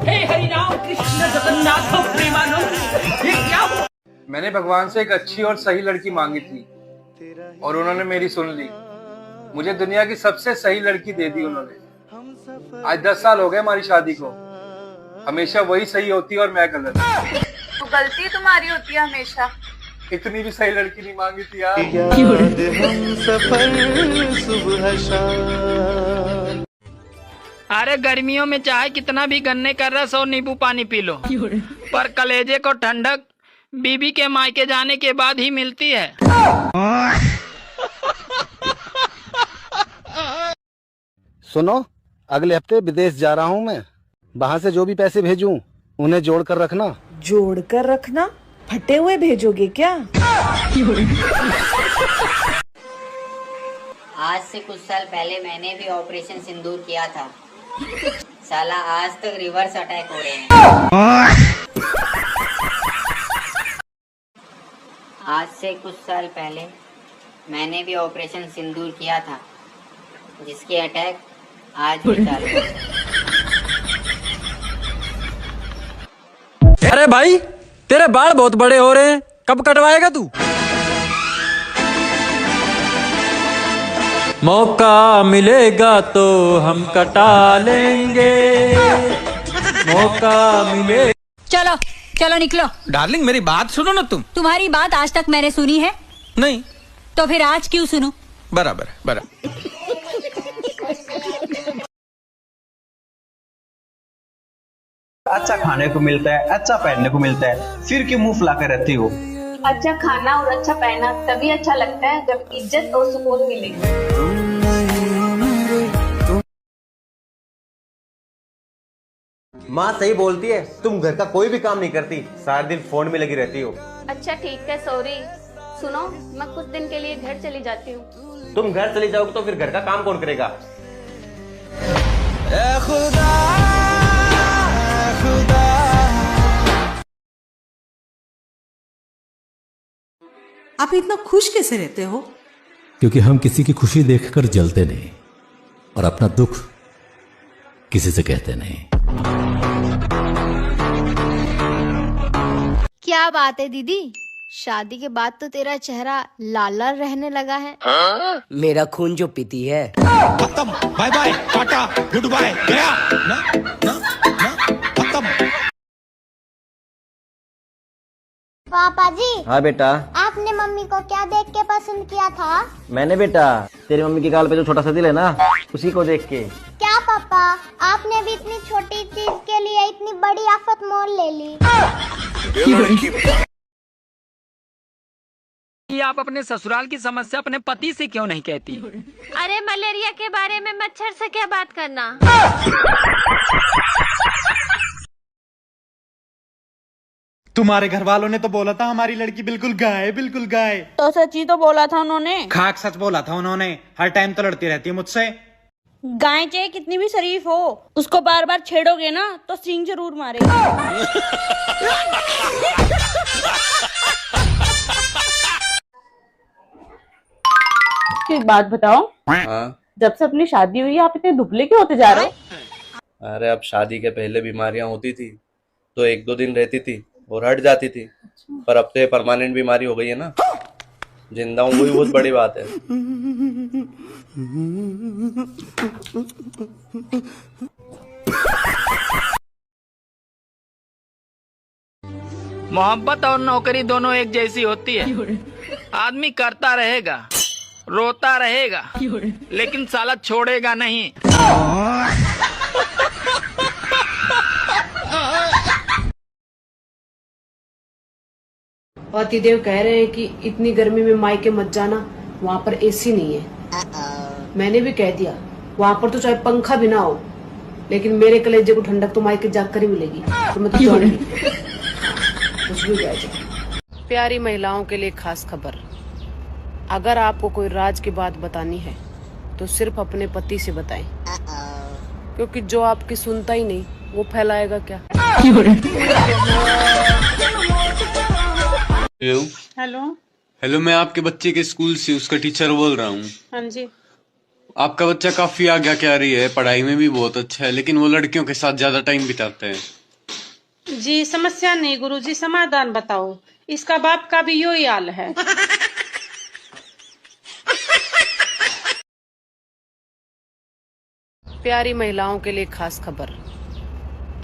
S4: हे हरि राम कृष्ण जगन्नाथ प्रेमानंद, ये क्या हुआ?
S17: मैंने भगवान से एक अच्छी और सही लड़की मांगी थी और उन्होंने मेरी सुन ली। मुझे दुनिया की सबसे सही लड़की दे दी उन्होंने। आज 10 साल हो गए हमारी शादी को। हमेशा वही सही होती है और मैं गलत।
S6: तो गलती तुम्हारी होती है हमेशा।
S17: इतनी भी सही लड़की नहीं मांगी थी यार।
S7: अरे गर्मियों में चाहे कितना भी गन्ने का रस और नींबू पानी पी लो, पर कलेजे को ठंडक बीबी के मायके जाने के बाद ही मिलती है।
S18: सुनो, अगले हफ्ते विदेश जा रहा हूँ मैं। वहाँ से जो भी पैसे भेजूं उन्हें जोड़ कर रखना।
S6: जोड़ कर रखना? फटे हुए भेजोगे क्या?
S8: आज से कुछ साल पहले मैंने भी ऑपरेशन सिंदूर किया था। साला आज तक रिवर्स अटैक हो रहे हैं। आज से कुछ साल पहले मैंने भी ऑपरेशन सिंदूर किया था, जिसके अटैक आज भी चालू है।
S9: अरे भाई, तेरे बाल बहुत बड़े हो रहे हैं, कब कटवाएगा तू? मौका मिलेगा तो हम कटा लेंगे, मौका मिले।
S12: चलो चलो निकलो।
S9: डार्लिंग मेरी बात सुनो ना तुम।
S12: तुम्हारी बात आज तक मैंने सुनी है?
S9: नहीं।
S12: तो फिर आज क्यों सुनूं?
S9: बराबर बराबर।
S16: अच्छा खाने को मिलता है, अच्छा पहनने को मिलता है, फिर क्यों मुंह फुला कर रहती हो?
S28: अच्छा खाना और अच्छा पहना तभी अच्छा लगता है जब इज्जत और सुकून मिले।
S11: माँ सही बोलती है, तुम घर का कोई भी काम नहीं करती, सारा दिन फोन में लगी रहती हो।
S28: अच्छा ठीक है, सॉरी। सुनो, मैं कुछ दिन के लिए घर चली जाती हूँ।
S11: तुम घर चली जाओगे तो फिर घर का काम कौन करेगा?
S10: आप इतना खुश कैसे रहते हो?
S23: क्योंकि हम किसी की खुशी देखकर जलते नहीं और अपना दुख किसी से कहते नहीं।
S2: क्या बात है दीदी, शादी के बाद तो तेरा चेहरा लाल लाल रहने लगा है।
S22: मेरा खून जो पीती है।
S19: खत्म, bye bye, tata, goodbye, गया ना ना ना खत्म।
S2: पापा जी।
S11: हाँ बेटा।
S2: आपने मम्मी को क्या देख के पसंद किया था?
S11: मैंने बेटा तेरी मम्मी के गाल पे जो छोटा सा दिल है ना, उसी को देख के।
S2: क्या पापा, आपने भी इतनी छोटी चीज के लिए इतनी बड़ी आफत मोल ले ली।
S7: ये आप अपने ससुराल की समस्या अपने पति से क्यों नहीं कहती?
S5: अरे मलेरिया के बारे में मच्छर से क्या बात करना।
S23: तुम्हारे घर वालों ने तो बोला था हमारी लड़की बिल्कुल गाय, बिल्कुल गाय।
S6: तो सच ही तो बोला था उन्होंने।
S23: खाक सच बोला था उन्होंने। हर टाइम तो लड़ती रहती है मुझसे।
S15: गाय चाहे कितनी भी शरीफ हो, उसको बार बार छेड़ोगे ना तो सींग जरूर मारेगा।
S6: एक बात बताओ, जब से अपनी शादी हुई है आप इतने दुबले क्यों होते जा रहे हो?
S11: अरे अब शादी के पहले बीमारियां होती थी तो 1-2 दिन रहती थी और हट जाती थी, पर अब तो ये परमानेंट बीमारी हो गई है ना। जिंदा हूँ वही बहुत बड़ी बात है।
S7: मोहब्बत और नौकरी दोनों एक जैसी होती है। आदमी करता रहेगा, रोता रहेगा, लेकिन साला छोड़ेगा नहीं।
S10: पतिदेव कह रहे हैं कि इतनी गर्मी में मायके मत जाना, वहाँ पर एसी नहीं है। मैंने भी कह दिया वहाँ पर तो चाहे पंखा भी ना हो, लेकिन मेरे कलेजे को ठंडक तो मायके जाकर ही मिलेगी। तो मैं तो जाऊंगी। कुछ भी कह जाए। प्यारी महिलाओं के लिए खास खबर, अगर आपको कोई राज की बात बतानी है तो सिर्फ अपने पति से बताएं, क्योंकि जो आपकी सुनता ही नहीं वो फैलाएगा क्या।
S1: हेलो हेलो, मैं आपके बच्चे के स्कूल से उसका टीचर बोल रहा हूँ।
S6: हाँ जी।
S1: आपका बच्चा काफी आगे क्या रही है, पढ़ाई में भी बहुत अच्छा है, लेकिन वो लड़कियों के साथ ज्यादा टाइम बिताते हैं।
S6: जी समस्या नहीं गुरुजी, समाधान बताओ। इसका बाप का भी यही हाल है।
S10: प्यारी महिलाओं के लिए खास खबर,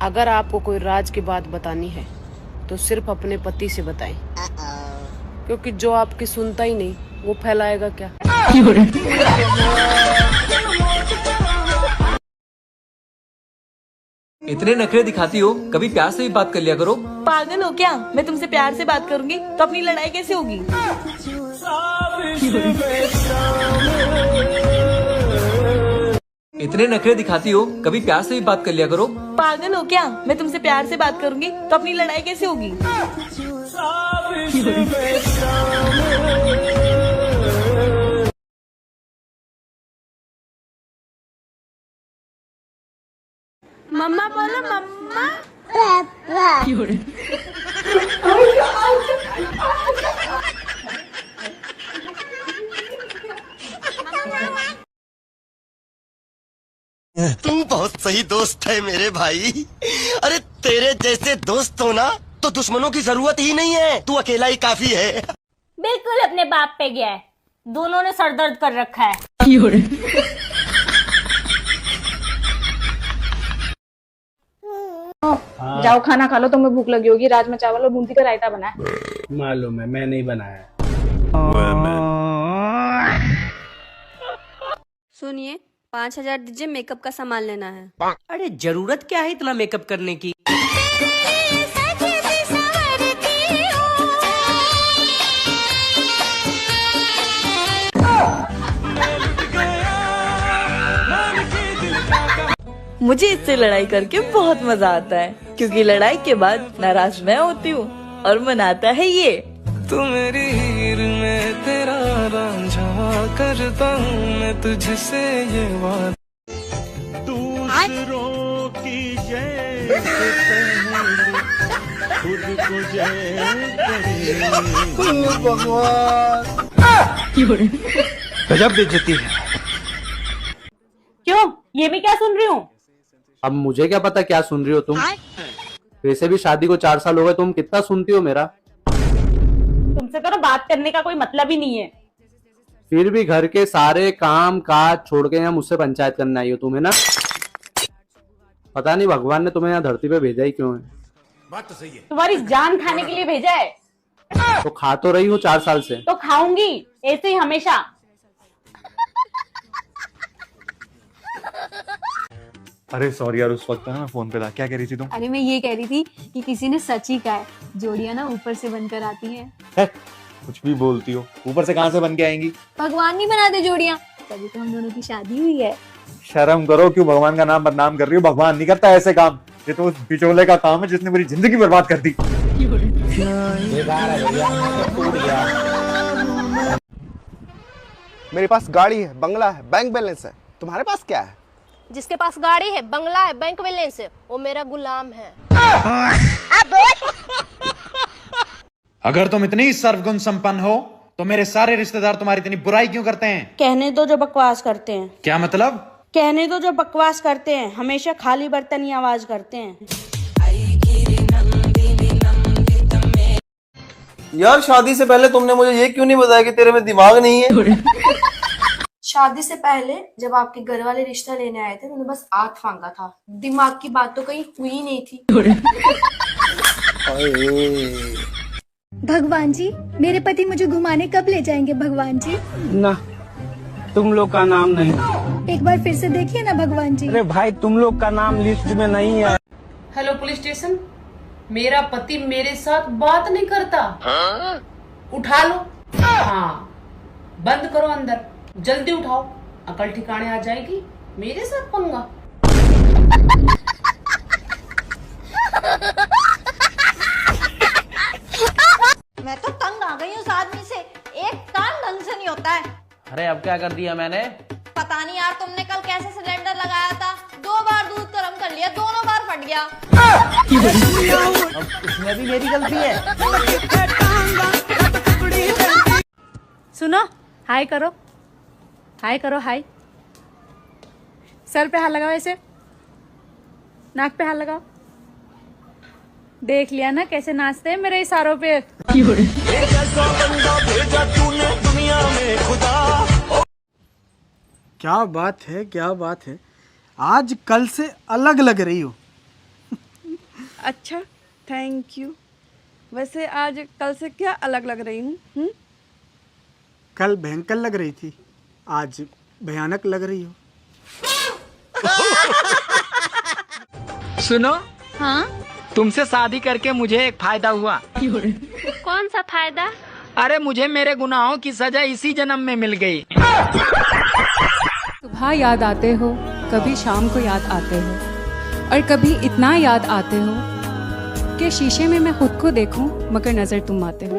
S10: अगर आपको कोई राज की बात बतानी है तो सिर्फ अपने पति से बताएं, क्योंकि जो आपकी सुनता ही नहीं वो फैलाएगा क्या।
S9: इतने नखरे दिखाती हो, कभी प्यार से भी बात कर लिया करो।
S15: पागल हो क्या? मैं तुमसे प्यार से बात करूंगी तो अपनी लड़ाई कैसे होगी?
S9: इतने नखरे दिखाती हो, कभी प्यार से भी बात कर लिया करो।
S15: पागल हो क्या? मैं तुमसे प्यार से बात करूंगी तो अपनी लड़ाई कैसे होगी? मम्मा बोलो मम्मा।
S14: तू बहुत सही दोस्त है मेरे भाई। अरे तेरे जैसे दोस्त हो ना तो दुश्मनों की जरूरत ही नहीं है, तू अकेला ही काफी है।
S15: बिल्कुल अपने बाप पे गया है, दोनों ने सर दर्द कर रखा है।
S6: जाओ खाना खा लो, तुम्हें भूख लगी होगी। राजमा चावल और बूंदी का रायता बना है।
S16: मालूम है, मैं नहीं बनाया।
S15: सुनिए, 5,000 दीजिए, मेकअप का सामान लेना है।
S20: अरे जरूरत क्या है इतना मेकअप करने की?
S15: मुझे इससे लड़ाई करके बहुत मजा आता है, क्योंकि लड़ाई के बाद नाराज मैं होती हूँ और मनाता है ये।
S21: तू मेरी हीर में तेरा रांझा करता हूँ मैं तुझसे ये बात। दूसरों की जय खुद को जय
S20: भगवान, गजब बेइज्जती है।
S6: क्यों, ये मैं क्या सुन रही हूँ?
S11: अब मुझे क्या पता क्या सुन रही हो तुम। वैसे भी शादी को 4 साल हो गए, तुम कितना सुनती हो मेरा?
S6: तुमसे तो ना बात करने का कोई मतलब ही नहीं है।
S11: फिर भी घर के सारे काम काज छोड़ के यहाँ मुझसे पंचायत करने आई हो तुम्हें ना। पता नहीं भगवान ने तुम्हें यहाँ धरती पे भेजा ही क्यों है।
S20: बात तो सही है।
S6: तुम्हारी जान खाने के लिए भेजा है।
S11: तो खा तो रही हूँ 4 साल से।
S6: तो खाऊंगी ऐसे ही हमेशा।
S24: अरे सॉरी यार, उस वक्त ना फोन पे था। क्या कह रही थी तुम?
S25: अरे मैं ये कह रही थी कि किसी ने सच ही कहा है, जोड़ियां ना ऊपर से बनकर आती हैं।
S24: कुछ भी बोलती हो, ऊपर से कहाँ से बन के आएंगी?
S25: भगवान नहीं बनाते जोड़ियां, तभी तो हम दोनों की शादी हुई है।
S24: शर्म करो, क्यों भगवान का नाम बदनाम कर रही हो? भगवान नहीं करता ऐसे काम, ये तो उस बिचौले का काम है जिसने मेरी जिंदगी बर्बाद कर दी।
S26: मेरे पास गाड़ी है, बंगला है, बैंक बैलेंस है, तुम्हारे पास क्या है?
S15: जिसके पास गाड़ी है, बंगला है, बैंक बैलेंस है, वो मेरा गुलाम है।
S3: अगर तुम इतनी सर्वगुण संपन्न हो तो मेरे सारे रिश्तेदार तुम्हारी इतनी बुराई क्यों करते हैं?
S4: कहने दो जो बकवास करते हैं।
S3: क्या मतलब?
S4: कहने दो जो बकवास करते हैं, हमेशा खाली बर्तन ही आवाज करते हैं।
S11: यार शादी से पहले तुमने मुझे ये क्यों नहीं बताया कि तेरे में दिमाग नहीं है?
S28: शादी से पहले जब आपके घर वाले रिश्ता लेने आए थे, उन्होंने बस आंख फांका था। दिमाग की बात तो कहीं हुई नहीं थी।
S2: भगवान जी, मेरे पति मुझे घुमाने कब ले जाएंगे भगवान जी?
S16: ना, तुम लोग का नाम नहीं।
S2: एक बार फिर से देखिए ना भगवान जी।
S16: अरे भाई, तुम लोग का नाम लिस्ट में नहीं है।
S10: हेलो पुलिस स्टेशन, मेरा पति मेरे साथ बात नहीं करता। उठा लो। हाँ, बंद करो अंदर, जल्दी उठाओ, अकल ठिकाने आ जाएगी। मेरे साथ पंगा।
S12: मैं तो तंग आ गई हूँ उस आदमी से, एक काम ढंग से नहीं होता है।
S11: अरे अब क्या कर दिया मैंने?
S12: पता नहीं यार, तुमने कल कैसे सिलेंडर लगाया था, 2 बार दूध गर्म कर लिया, दोनों बार फट गया।
S11: इसमें भी मेरी गलती है।
S6: सुनो, हाय करो, हाय करो, हाय। सर पे हाथ लगाओ, ऐसे नाक पे हाथ लगाओ। देख लिया ना कैसे नाचते हैं मेरे इशारों पे।
S16: क्या बात है, क्या बात है। आज कल से अलग लग रही हो।
S8: अच्छा, थैंक यू। वैसे आज कल से क्या अलग लग रही हूँ?
S16: कल भयंकर लग रही थी, आज भयानक लग रही हो।
S7: सुनो,
S5: हाँ?
S7: तुमसे शादी करके मुझे एक फायदा हुआ।
S5: कौन सा फायदा?
S7: अरे मुझे मेरे गुनाहों की सजा इसी जन्म में मिल गई।
S25: सुबह याद आते हो, कभी शाम को याद आते हो, और कभी इतना याद आते हो कि शीशे में मैं खुद को देखूं मगर नजर तुम आते हो।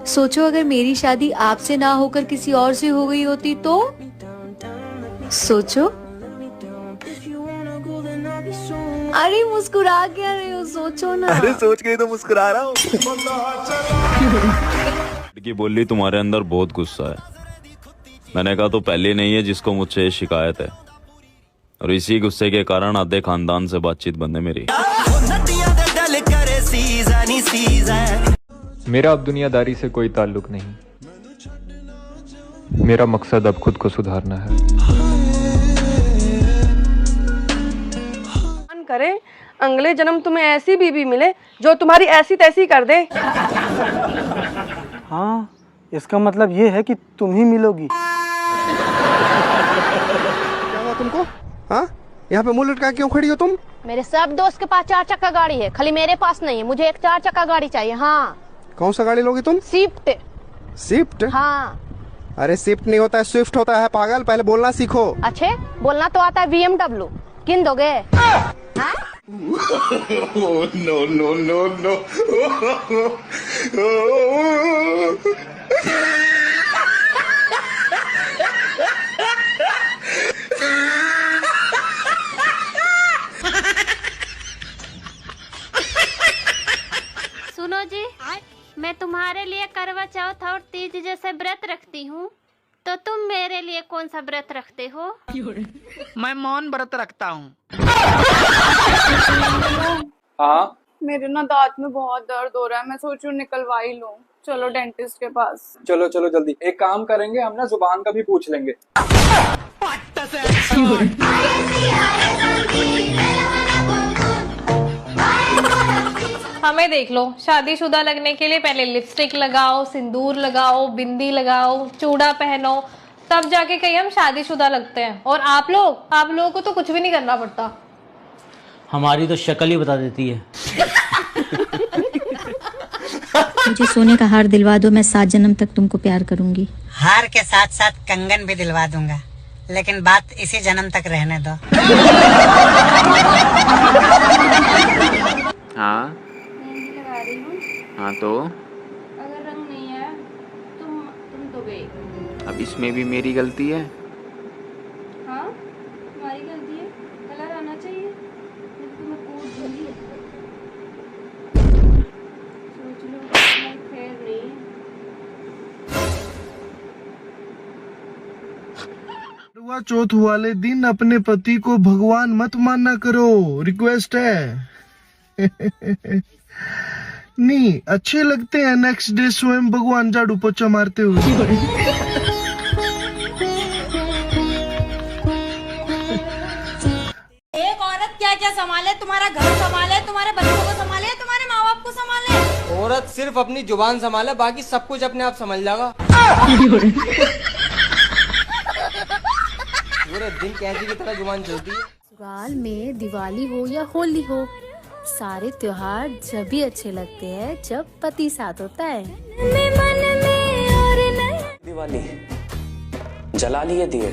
S15: सोचो अगर मेरी शादी आपसे ना होकर किसी और से हो गई होती तो? सोचो। अरे मुस्कुरा क्या रहे हो, सोचो ना।
S11: अरे सोच के ही तो मुस्कुरा रहा हूँ।
S13: लड़की बोली तुम्हारे अंदर बहुत गुस्सा है। मैंने कहा तो पहले नहीं है जिसको मुझसे शिकायत है, और इसी गुस्से के कारण आधे खानदान से बातचीत बंद है मेरी।
S17: मेरा अब दुनियादारी से कोई ताल्लुक नहीं। मेरा मकसद अब खुद को सुधारना है।
S8: करे अगले जन्म तुम्हें ऐसी बीबी मिले जो तुम्हारी ऐसी तैसी कर दे।
S16: हाँ, इसका मतलब ये है कि तुम ही मिलोगी।
S14: क्या हुआ तुमको? हाँ, यहाँ पे मुंह लटका क्यों खड़ी हो तुम?
S15: मेरे सब दोस्त के पास 4 चक्का गाड़ी है, खाली मेरे पास नहीं है। मुझे एक 4 चक्का गाड़ी चाहिए। हाँ।
S14: कौन सा गाड़ी लोगी तुम?
S15: स्विफ्ट।
S14: स्विफ्ट?
S15: हाँ।
S14: अरे स्विफ्ट नहीं होता है, स्विफ्ट होता है पागल। पहले बोलना सीखो।
S15: अच्छे, बोलना तो आता है BMW। किन दोगे?
S14: No no no no.
S5: सुनो जी, मैं तुम्हारे लिए करवा चौथ और तीज जैसे व्रत रखती हूँ, तो तुम मेरे लिए कौन सा व्रत रखते हो?
S7: मैं मौन व्रत रखता हूँ।
S8: हाँ, मेरे ना दांत में बहुत दर्द हो रहा है, मैं सोचूं निकलवा ही लूं। चलो डेंटिस्ट के पास।
S17: चलो चलो जल्दी। एक काम करेंगे, हम ना जुबान का भी पूछ लेंगे।
S25: हमें देख लो, शादीशुदा लगने के लिए पहले लिपस्टिक लगाओ, सिंदूर लगाओ, बिंदी लगाओ, चूड़ा पहनो, तब जाके कहीं हम शादीशुदा लगते हैं। और आप लोगों को तो कुछ भी नहीं करना पड़ता।
S20: हमारी तो शक्ल ही बता देती है।
S12: मुझे सोने का हार दिलवा दो, मैं 7 जन्म तक तुमको प्यार करूंगी।
S22: हार के साथ साथ कंगन भी दिलवा दूंगा, लेकिन बात इसी जन्म तक रहने दो।
S7: हाँ हाँ, तो
S25: अगर रंग नहीं है तुम तो गई।
S7: अब इसमें भी मेरी गलती है।
S25: हाँ?
S1: करवा चौथ वाले दिन अपने पति को भगवान मत मानना करो, रिक्वेस्ट है। नहीं अच्छे लगते हैं नेक्स्ट डे स्वयं भगवान झाड़ू पोछा मारते हुए।
S12: एक औरत क्या क्या संभाले, तुम्हारा घर संभाले, तुम्हारे बच्चों को संभाले, तुम्हारे माँ बाप को संभाले।
S9: औरत सिर्फ अपनी जुबान संभाले, बाकी सब कुछ अपने आप संभल जाएगा। पूरे दिन कैसी की तरह जुबान चलती है।
S18: ससुराल में दिवाली हो या होली हो, सारे त्योहार जब भी अच्छे लगते हैं जब पति साथ होता है।
S19: दिवाली जला लिए दिए,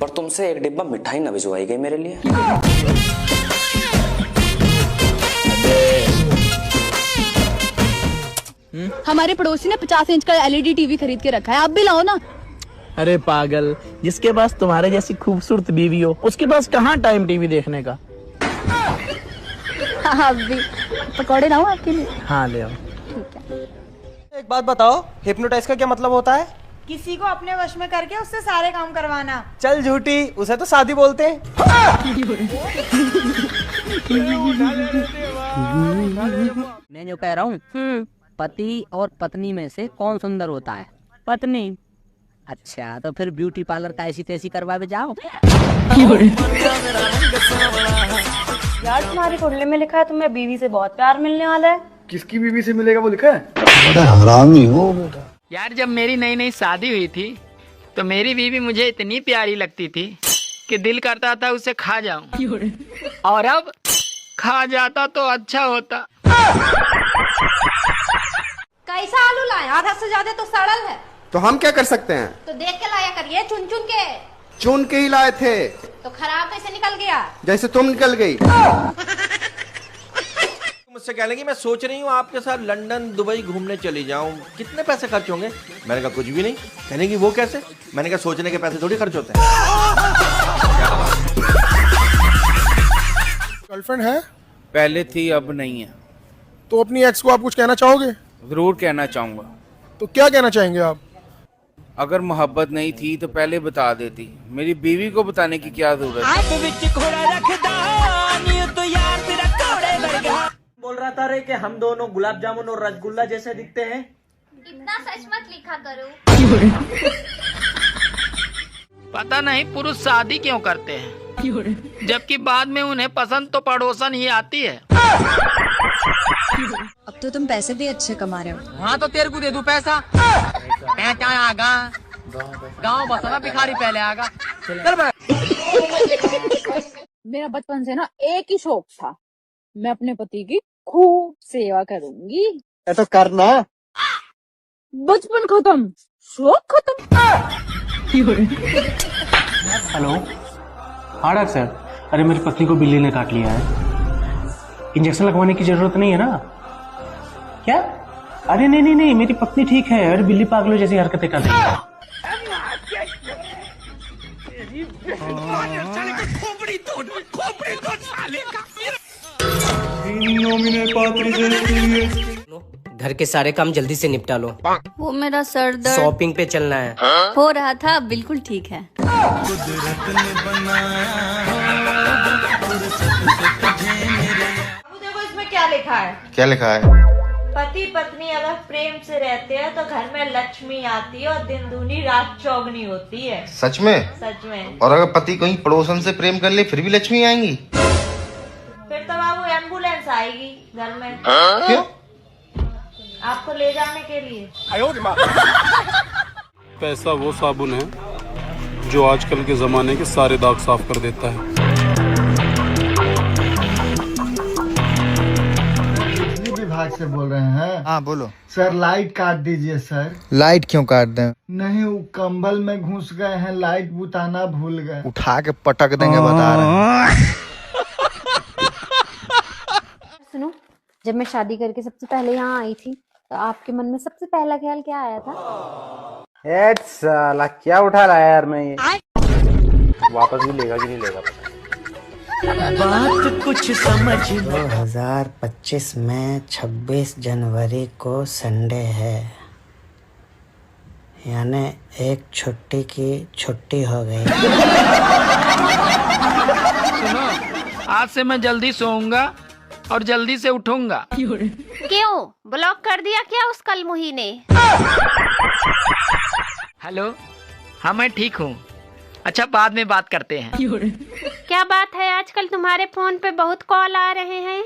S19: पर तुमसे एक डिब्बा मिठाई न भिजवाई गई मेरे लिए।
S18: हमारे पड़ोसी ने 50 इंच का LED टीवी खरीद के रखा है, आप भी लाओ ना।
S21: अरे पागल, जिसके पास तुम्हारे जैसी खूबसूरत बीवी हो उसके पास कहाँ टाइम टीवी देखने का।
S18: आप भी पकौड़े लाऊं आपके लिए?
S21: हाँ ले आओ।
S18: ठीक है।
S9: एक बात बताओ, हिप्नोटाइज का क्या मतलब होता है?
S12: किसी को अपने वश में करके उससे सारे काम करवाना।
S9: चल झूठी, उसे तो शादी बोलते हैं।
S23: मैं जो कह रहा हूँ, पति और पत्नी में से कौन सुंदर होता है?
S4: पत्नी।
S23: अच्छा, तो फिर ब्यूटी पार्लर का ऐसी तैसी करवा के जाओ।
S4: यार तुम्हारी कुंडली में लिखा है तुम्हें बीवी से बहुत प्यार मिलने वाला है।
S24: किसकी बीवी से मिलेगा वो लिखा है?
S7: बड़ा हरामी हो बेटा। यार जब मेरी नई नई शादी हुई थी तो मेरी बीवी मुझे इतनी प्यारी लगती थी कि दिल करता था उसे खा जाऊं, और अब खा जाता तो अच्छा होता।
S12: कैसा आलू लाए? आधा से ज्यादा तो सड़ल है।
S9: तो हम क्या कर सकते हैं?
S12: तो देख के लाया करिए, चुन चुन के।
S9: चुन के ही लाए थे।
S12: तो खराब कैसे निकल गया?
S9: जैसे तुम निकल गई। मुझसे कह लेंगी मैं सोच रही हूँ आपके साथ लंदन दुबई घूमने चली जाऊँ, कितने पैसे खर्च होंगे? मैंने कहा कुछ भी नहीं। कहने वो कैसे? मैंने कहा सोचने के पैसे थोड़ी खर्च होते हैं।
S1: गर्लफ्रेंड है?
S26: पहले थी, अब नहीं है।
S1: तो अपनी एक्स को आप कुछ कहना चाहोगे?
S26: जरूर कहना चाहूंगा।
S1: तो क्या कहना चाहेंगे आप?
S26: अगर मोहब्बत नहीं थी तो पहले बता देती। मेरी बीवी को बताने की क्या जरूरत है?
S20: बोल रहा था रे कि हम दोनों गुलाब जामुन और रसगुल्ला जैसे दिखते हैं।
S2: इतना सच मत लिखा करो।
S7: पता नहीं पुरुष शादी क्यों करते हैं, जबकि बाद में उन्हें पसंद तो पड़ोसन ही आती है।
S18: अब तो तुम पैसे भी अच्छे कमा रहे हो।
S20: हाँ तो तेरे को दे दूं पैसा। मैं आगा गाँव बसाना, भिखारी पहले आगा।
S18: मेरा बचपन से ना एक ही शौक था, मैं अपने पति की खूब सेवा करूंगी।
S24: तो करना।
S18: बचपन खत्म, शौक खत्म।
S20: हेलो हाँ डॉक्टर सर, अरे मेरी पत्नी को बिल्ली ने काट लिया है। इंजेक्शन लगवाने की जरूरत नहीं है ना? क्या? अरे नहीं नहीं, मेरी पत्नी ठीक है। अरे बिल्ली पागलों जैसी हरकतें कर रही है। घर के सारे काम जल्दी से निपटा लो।
S18: वो मेरा सर दर्द
S20: शॉपिंग पे चलना है।
S18: हो रहा था, बिल्कुल ठीक है।
S12: देखो इसमें क्या लिखा है?
S14: क्या लिखा है?
S12: पति पत्नी अगर प्रेम से रहते हैं तो घर में लक्ष्मी आती है और दिन दूनी रात चौगनी होती है।
S14: सच में?
S12: सच में।
S14: और अगर पति कहीं पड़ोसन से प्रेम कर ले फिर भी लक्ष्मी आएंगी?
S12: फिर तो बाबू एम्बुलेंस आएगी घर में।
S14: क्यों?
S12: आपको ले जाने के लिए।
S27: पैसा वो साबुन है जो आजकल के जमाने के सारे दाग साफ कर देता है।
S1: विभाग से बोल रहे हैं?
S29: हाँ बोलो
S1: सर, लाइट काट दीजिए सर।
S29: लाइट क्यों काट दें?
S1: नहीं, वो कंबल में घुस गए हैं, लाइट बुताना भूल गए।
S29: उठा के पटक देंगे, बता रहे हैं।
S18: सुनो, जब मैं शादी करके सबसे पहले यहाँ आई थी तो आपके मन में सबसे पहला ख्याल क्या आया था?
S24: साला क्या उठा रहा है यार मैं ये। वापस भी लेगा कि नहीं लेगा पता।
S22: बात कुछ समझ 2025 में 26 जनवरी को संडे है। यानी एक छुट्टी की छुट्टी हो गई।
S7: सुनो, आज से मैं जल्दी सोऊंगा और जल्दी से उठूंगा।
S3: क्यों ब्लॉक कर दिया क्या उस कलमुही ने?
S7: हेलो, हाँ मैं ठीक हूँ। अच्छा, बाद में बात करते हैं।
S3: क्या बात है, आजकल तुम्हारे फोन पे बहुत कॉल आ रहे हैं।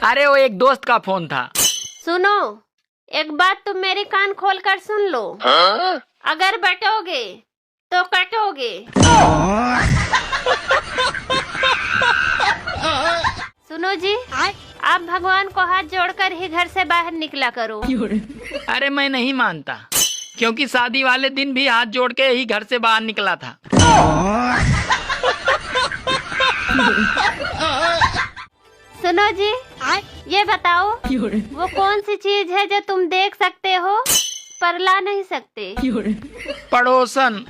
S7: अरे वो एक दोस्त का फोन था।
S3: सुनो, एक बात तुम मेरे कान खोल कर सुन लो। अगर बटोगे तो कटोगे। सुनो जी, आप भगवान को हाथ जोड़कर ही घर से बाहर निकला करो।
S7: अरे मैं नहीं मानता, क्योंकि शादी वाले दिन भी हाथ जोड़ के ही घर से बाहर निकला था।
S3: सुनो जी, ये बताओ वो कौन सी चीज है जो तुम देख सकते हो पर ला नहीं सकते?
S7: पड़ोसन।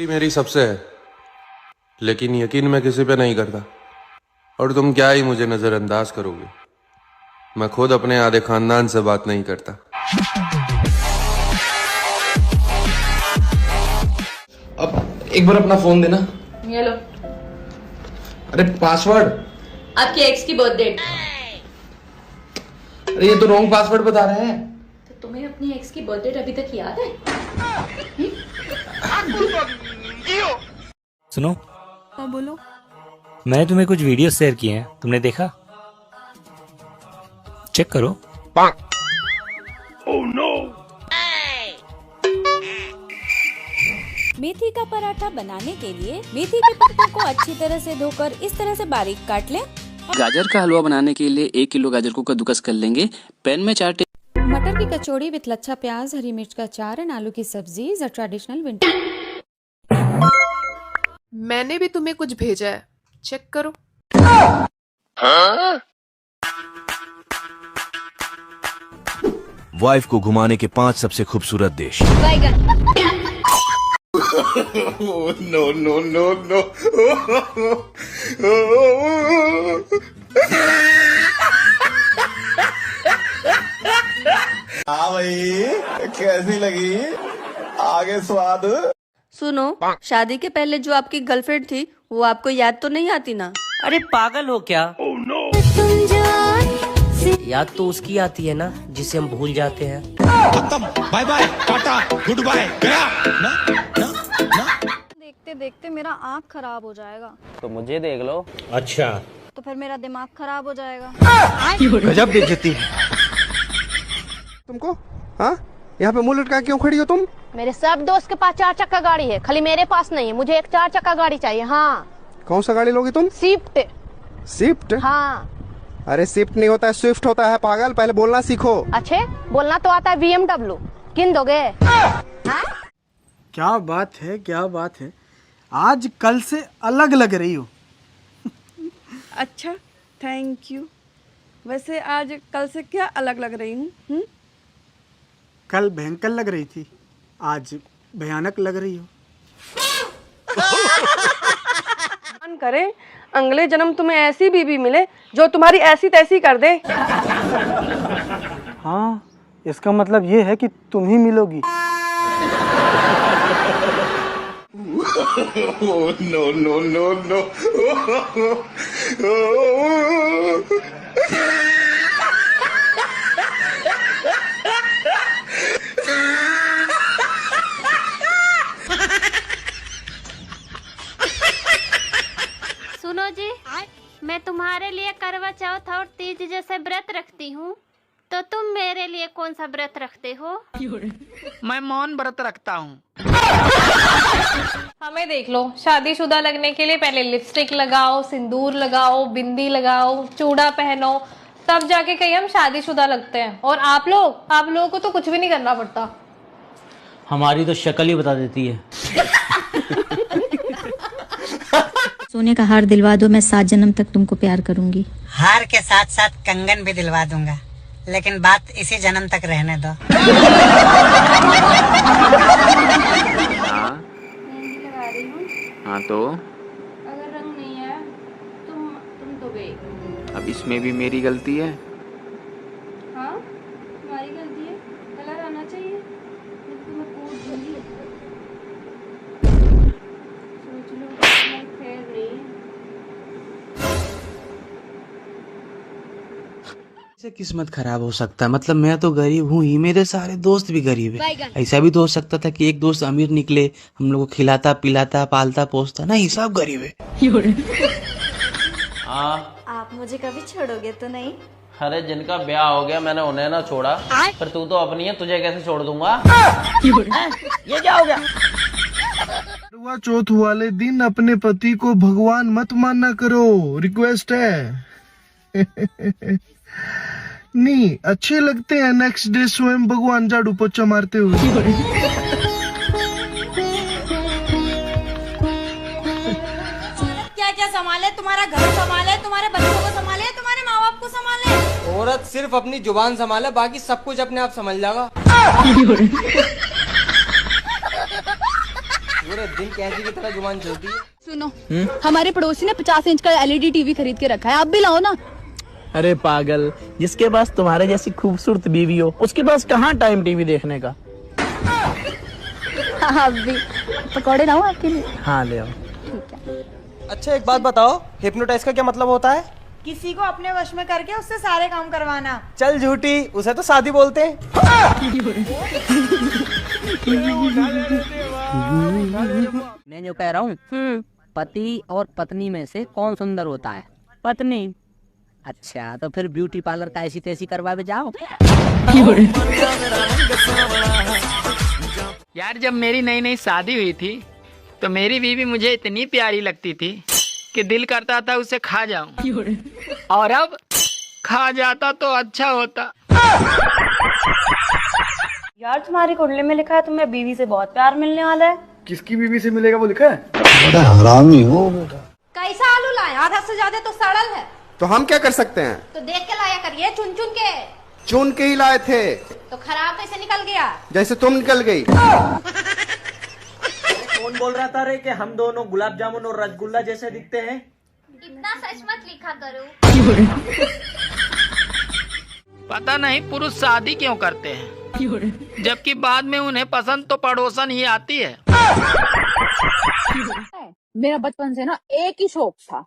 S5: मेरी सबसे है, लेकिन यकीन मैं किसी पे नहीं करता। और तुम क्या ही मुझे नजरअंदाज करोगे। मैं खुद अपने आधे खानदान से बात नहीं करता।
S6: अब एक बार अपना फोन देना।
S10: ये लो।
S6: अरे पासवर्ड।
S10: आपकी एक्स की बर्थ डेट।
S6: अरे ये तो रॉन्ग पासवर्ड बता रहे हैं।
S10: तो तुम्हें अपनी एक्स की बर्थ डेट अभी तक याद है?
S11: सुनो।
S8: हाँ बोलो।
S11: मैंने तुम्हें कुछ वीडियो शेयर किए हैं, तुमने देखा? चेक करो। Oh, no!
S13: मेथी का पराठा बनाने के लिए मेथी के पत्तों को अच्छी तरह से धोकर इस तरह से बारीक काट लें।
S19: गाजर का हलवा बनाने के लिए 1 किलो गाजर को कद्दूकस कर लेंगे। पैन में 4
S13: मटर की कचौड़ी विथ लच्छा प्याज, हरी मिर्च का अचार एंड आलू की सब्जी इज अ ट्रेडिशनल विंटर।
S15: मैंने भी तुम्हें कुछ भेजा है, चेक करो।
S16: वाइफ को घुमाने के 5 सबसे खूबसूरत देश।
S14: No no no no. हाँ भाई, कैसी लगी? आगे स्वाद।
S8: सुनो, शादी के पहले जो आपकी गर्लफ्रेंड थी वो आपको याद तो नहीं आती ना?
S23: अरे पागल हो क्या? याद तो उसकी आती है ना जिसे हम भूल जाते हैं।
S14: खत्म, bye bye, tata, goodbye, गया ना?
S28: देखते देखते मेरा आँख खराब हो जाएगा।
S23: तो मुझे देख लो।
S11: अच्छा।
S28: तो फिर मेरा दिमाग खराब हो जाएगा।
S1: गजब बेइज्जती है तुमको। हाँ, यहाँ पे मुंह लटका क्यों खड़ी हो तुम?
S3: मेरे सब दोस्त के पास 4 चक्का गाड़ी है, खाली मेरे पास नहीं है। मुझे एक 4 चक्का गाड़ी चाहिए। हाँ।
S1: कौन सा गाड़ी लोगी तुम?
S3: स्विफ्ट।
S1: स्विफ्ट?
S3: हाँ।
S1: अरे स्विफ्ट नहीं होता है, स्विफ्ट होता है पागल। पहले बोलना सीखो।
S3: अच्छे, बोलना तो आता है BMW। किन दोगे?
S30: क्या बात है, क्या बात है। आज कल से अलग लग रही हो।
S8: अच्छा, थैंक यू। वैसे आज कल से क्या अलग लग रही हूँ?
S30: कल भयंकर लग रही थी, आज भयानक लग रही हो।
S8: मन करे अगले जन्म तुम्हें ऐसी बीवी मिले जो तुम्हारी ऐसी तैसी कर दे।
S30: हाँ, इसका मतलब ये है कि तुम ही मिलोगी।
S14: No no no no.
S3: सुनो जी, मैं तुम्हारे लिए करवा चौथ और तीज जैसे व्रत रखती हूँ, तो तुम मेरे लिए कौन सा व्रत रखते हो?
S7: मैं मौन व्रत रखता हूँ।
S25: हमें देख लो, शादीशुदा लगने के लिए पहले लिपस्टिक लगाओ, सिंदूर लगाओ, बिंदी लगाओ, चूड़ा पहनो, तब जाके कहीं हम शादीशुदा लगते हैं। और आप लोगों को तो कुछ भी नहीं करना पड़ता।
S23: हमारी तो शक्ल ही बता देती है।
S31: सोने का हार दिलवा दो, मैं 7 जन्म तक तुमको प्यार करूंगी।
S22: हार के साथ साथ कंगन भी दिलवा दूंगा, लेकिन बात इसी जन्म तक रहने दो।
S7: हाँ तो
S25: अगर रंग नहीं है तुम तो गई।
S7: अब इसमें भी मेरी गलती है।
S25: हाँ, तुम्हारी गलती है।
S2: से किस्मत खराब हो सकता है, मतलब मैं तो गरीब हूँ ही, मेरे सारे दोस्त भी गरीब है। ऐसा भी तो हो सकता था कि एक दोस्त अमीर निकले, हम लोग को खिलाता पिलाता पालता पोसता, नहीं सब गरीब है।
S28: आप मुझे कभी छोड़ोगे तो नहीं?
S4: अरे जिनका ब्याह हो गया मैंने उन्हें ना छोड़ा, पर तू तो अपनी है, तुझे कैसे छोड़ दूंगा।
S28: ये क्या हो गया?
S9: करवा चौथ वाले दिन अपने पति को भगवान मत मानना करो, रिक्वेस्ट है। नहीं अच्छे लगते हैं नेक्स्ट डे स्वयं भगवान झाड़ू पोछा मारते हुए।
S28: क्या क्या संभाले? तुम्हारा घर संभाले, तुम्हारे बच्चों को संभाले, तुम्हारे माँ बाप को संभाले।
S12: औरत सिर्फ अपनी जुबान संभाले, बाकी सब कुछ अपने आप संभल जाएगा। पूरे दिन कैसी की तरह जुबान चलती है।
S28: सुनो, हमारे पड़ोसी ने 50 इंच का LED टीवी खरीद के रखा है, आप भी लाओ ना।
S23: अरे पागल, जिसके पास तुम्हारे जैसी खूबसूरत बीवी हो उसके पास कहाँ टाइम टीवी देखने का।
S28: आप भी पकौड़े लाओ आपके लिए।
S23: हाँ ले आओ।
S12: अच्छा एक बात बताओ, हिप्नोटाइज का क्या मतलब होता है?
S28: किसी को अपने वश में करके उससे सारे काम करवाना।
S12: चल झूठी, उसे तो शादी बोलते हैं।
S23: मैं जो कह रहा हूँ, पति और पत्नी में से कौन सुंदर होता है? पत्नी। अच्छा तो फिर ब्यूटी पार्लर का ऐसी तैसी करवावे जाओ।
S7: यार जब मेरी नई नई शादी हुई थी तो मेरी बीवी मुझे इतनी प्यारी लगती थी कि दिल करता था उसे खा जाऊं, और अब खा जाता तो अच्छा होता।
S28: यार तुम्हारी कुंडली में लिखा है तुम्हें बीवी से बहुत प्यार मिलने वाला है।
S9: किसकी बीवी से मिलेगा वो लिखा है? बड़ा हरामी हो बेटा।
S28: कैसा आलू लाया? आधा से ज्यादा तो सड़ल है।
S1: तो हम क्या कर सकते हैं?
S28: तो देख के लाया करिए, चुन चुन के।
S1: चुन के ही लाए थे।
S28: तो खराब कैसे निकल गया?
S1: जैसे तुम निकल गई।
S23: कौन बोल रहा था रे कि हम दोनों गुलाब जामुन और रसगुल्ला जैसे दिखते हैं?
S28: इतना सच मत लिखा करो।
S7: पता नहीं पुरुष शादी क्यों करते हैं, जबकि बाद में उन्हें पसंद तो पड़ोसन ही आती है।
S28: मेरा बचपन से ना एक ही शौक था,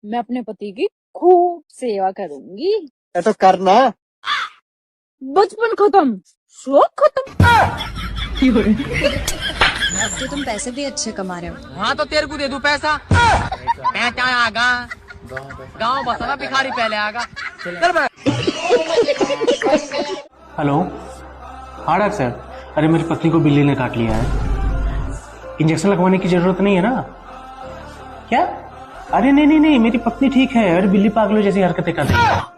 S28: मैं अपने पति की खूब सेवा करूंगी।
S9: तो करना।
S28: बचपन खत्म, शौक खत्म। तो तुम पैसे भी अच्छे कमा रहे हो।
S23: हाँ तो तेरे को दे दूं पैसा। आगा गाँव बसाना भिखारी पहले आगा।
S17: हेलो, हाँ डॉक्टर सर, अरे मेरी पत्नी को बिल्ली ने काट लिया है, इंजेक्शन लगवाने की जरूरत नहीं है ना? क्या? अरे नहीं नहीं नहीं, मेरी पत्नी ठीक है, अरे बिल्ली पागलों जैसी हरकतें कर रही है।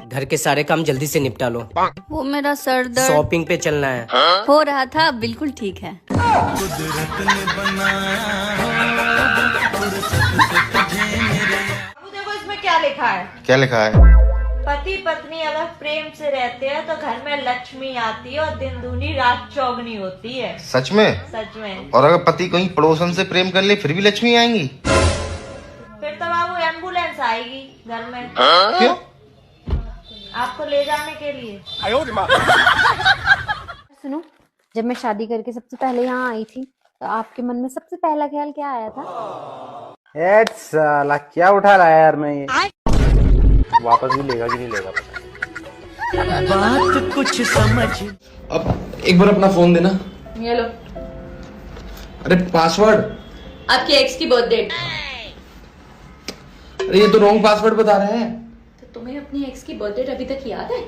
S23: घर के सारे काम जल्दी से निपटा लो।
S28: वो मेरा सर दर्द
S23: शॉपिंग पे चलना है।
S28: हो रहा था, बिल्कुल ठीक है। देखो इसमें क्या लिखा है?
S9: क्या लिखा है?
S28: पति पत्नी अगर प्रेम से रहते हैं तो घर में लक्ष्मी आती है और दिन दूनी रात चौगनी होती है।
S9: सच में?
S28: सच में।
S9: और अगर पति कहीं पड़ोसन से प्रेम कर ले फिर भी लक्ष्मी आएंगी?
S28: फिर तो बाबू एम्बुलेंस आएगी घर में।
S9: क्यों?
S28: आपको ले जाने के लिए। सुनो, जब मैं शादी करके सबसे पहले यहाँ आई थी तो आपके मन में सबसे पहला ख्याल क्या आया था?
S9: साला क्या उठा रहा है यार मैं ये? वापस भी लेगा कि नहीं लेगा पता नहीं।
S23: बात कुछ समझ।
S6: अब एक बार अपना फोन देना।
S10: ये लो।
S6: अरे पासवर्ड।
S10: आपकी एक्स की बर्थ डेट।
S6: अरे ये तो रॉन्ग पासवर्ड बता रहे हैं।
S10: तो तुम्हें अपनी एक्स की बर्थ डेट अभी तक याद है?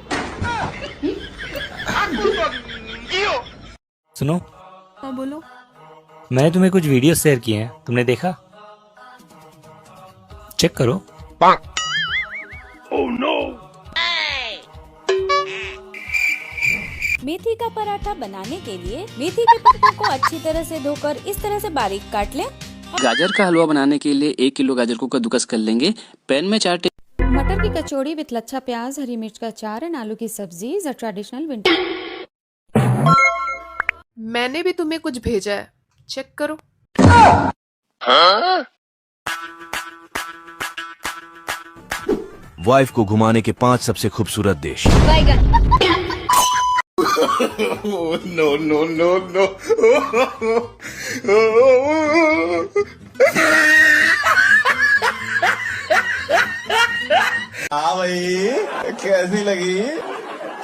S11: सुनो।
S8: हाँ बोलो।
S11: मैंने तुम्हें कुछ वीडियो शेयर किए हैं, तुमने देखा? चेक करो।
S13: Oh no! मेथी का पराठा बनाने के लिए मेथी के पत्तों को अच्छी तरह से धोकर इस तरह से बारीक काट लें।
S19: गाजर का हलवा बनाने के लिए 1 किलो गाजर को कद्दूकस कर लेंगे। पैन में 4
S13: मटर की कचौड़ी विथ लच्छा प्याज, हरी मिर्च का अचार एंड आलू की सब्जी इज अ ट्रेडिशनल विंटर।
S15: मैंने भी तुम्हें कुछ भेजा है, चेक करो।
S16: वाइफ को घुमाने के 5 सबसे खूबसूरत देश।
S9: No no no no. हाँ भाई, कैसी लगी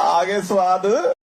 S9: आगे स्वाद?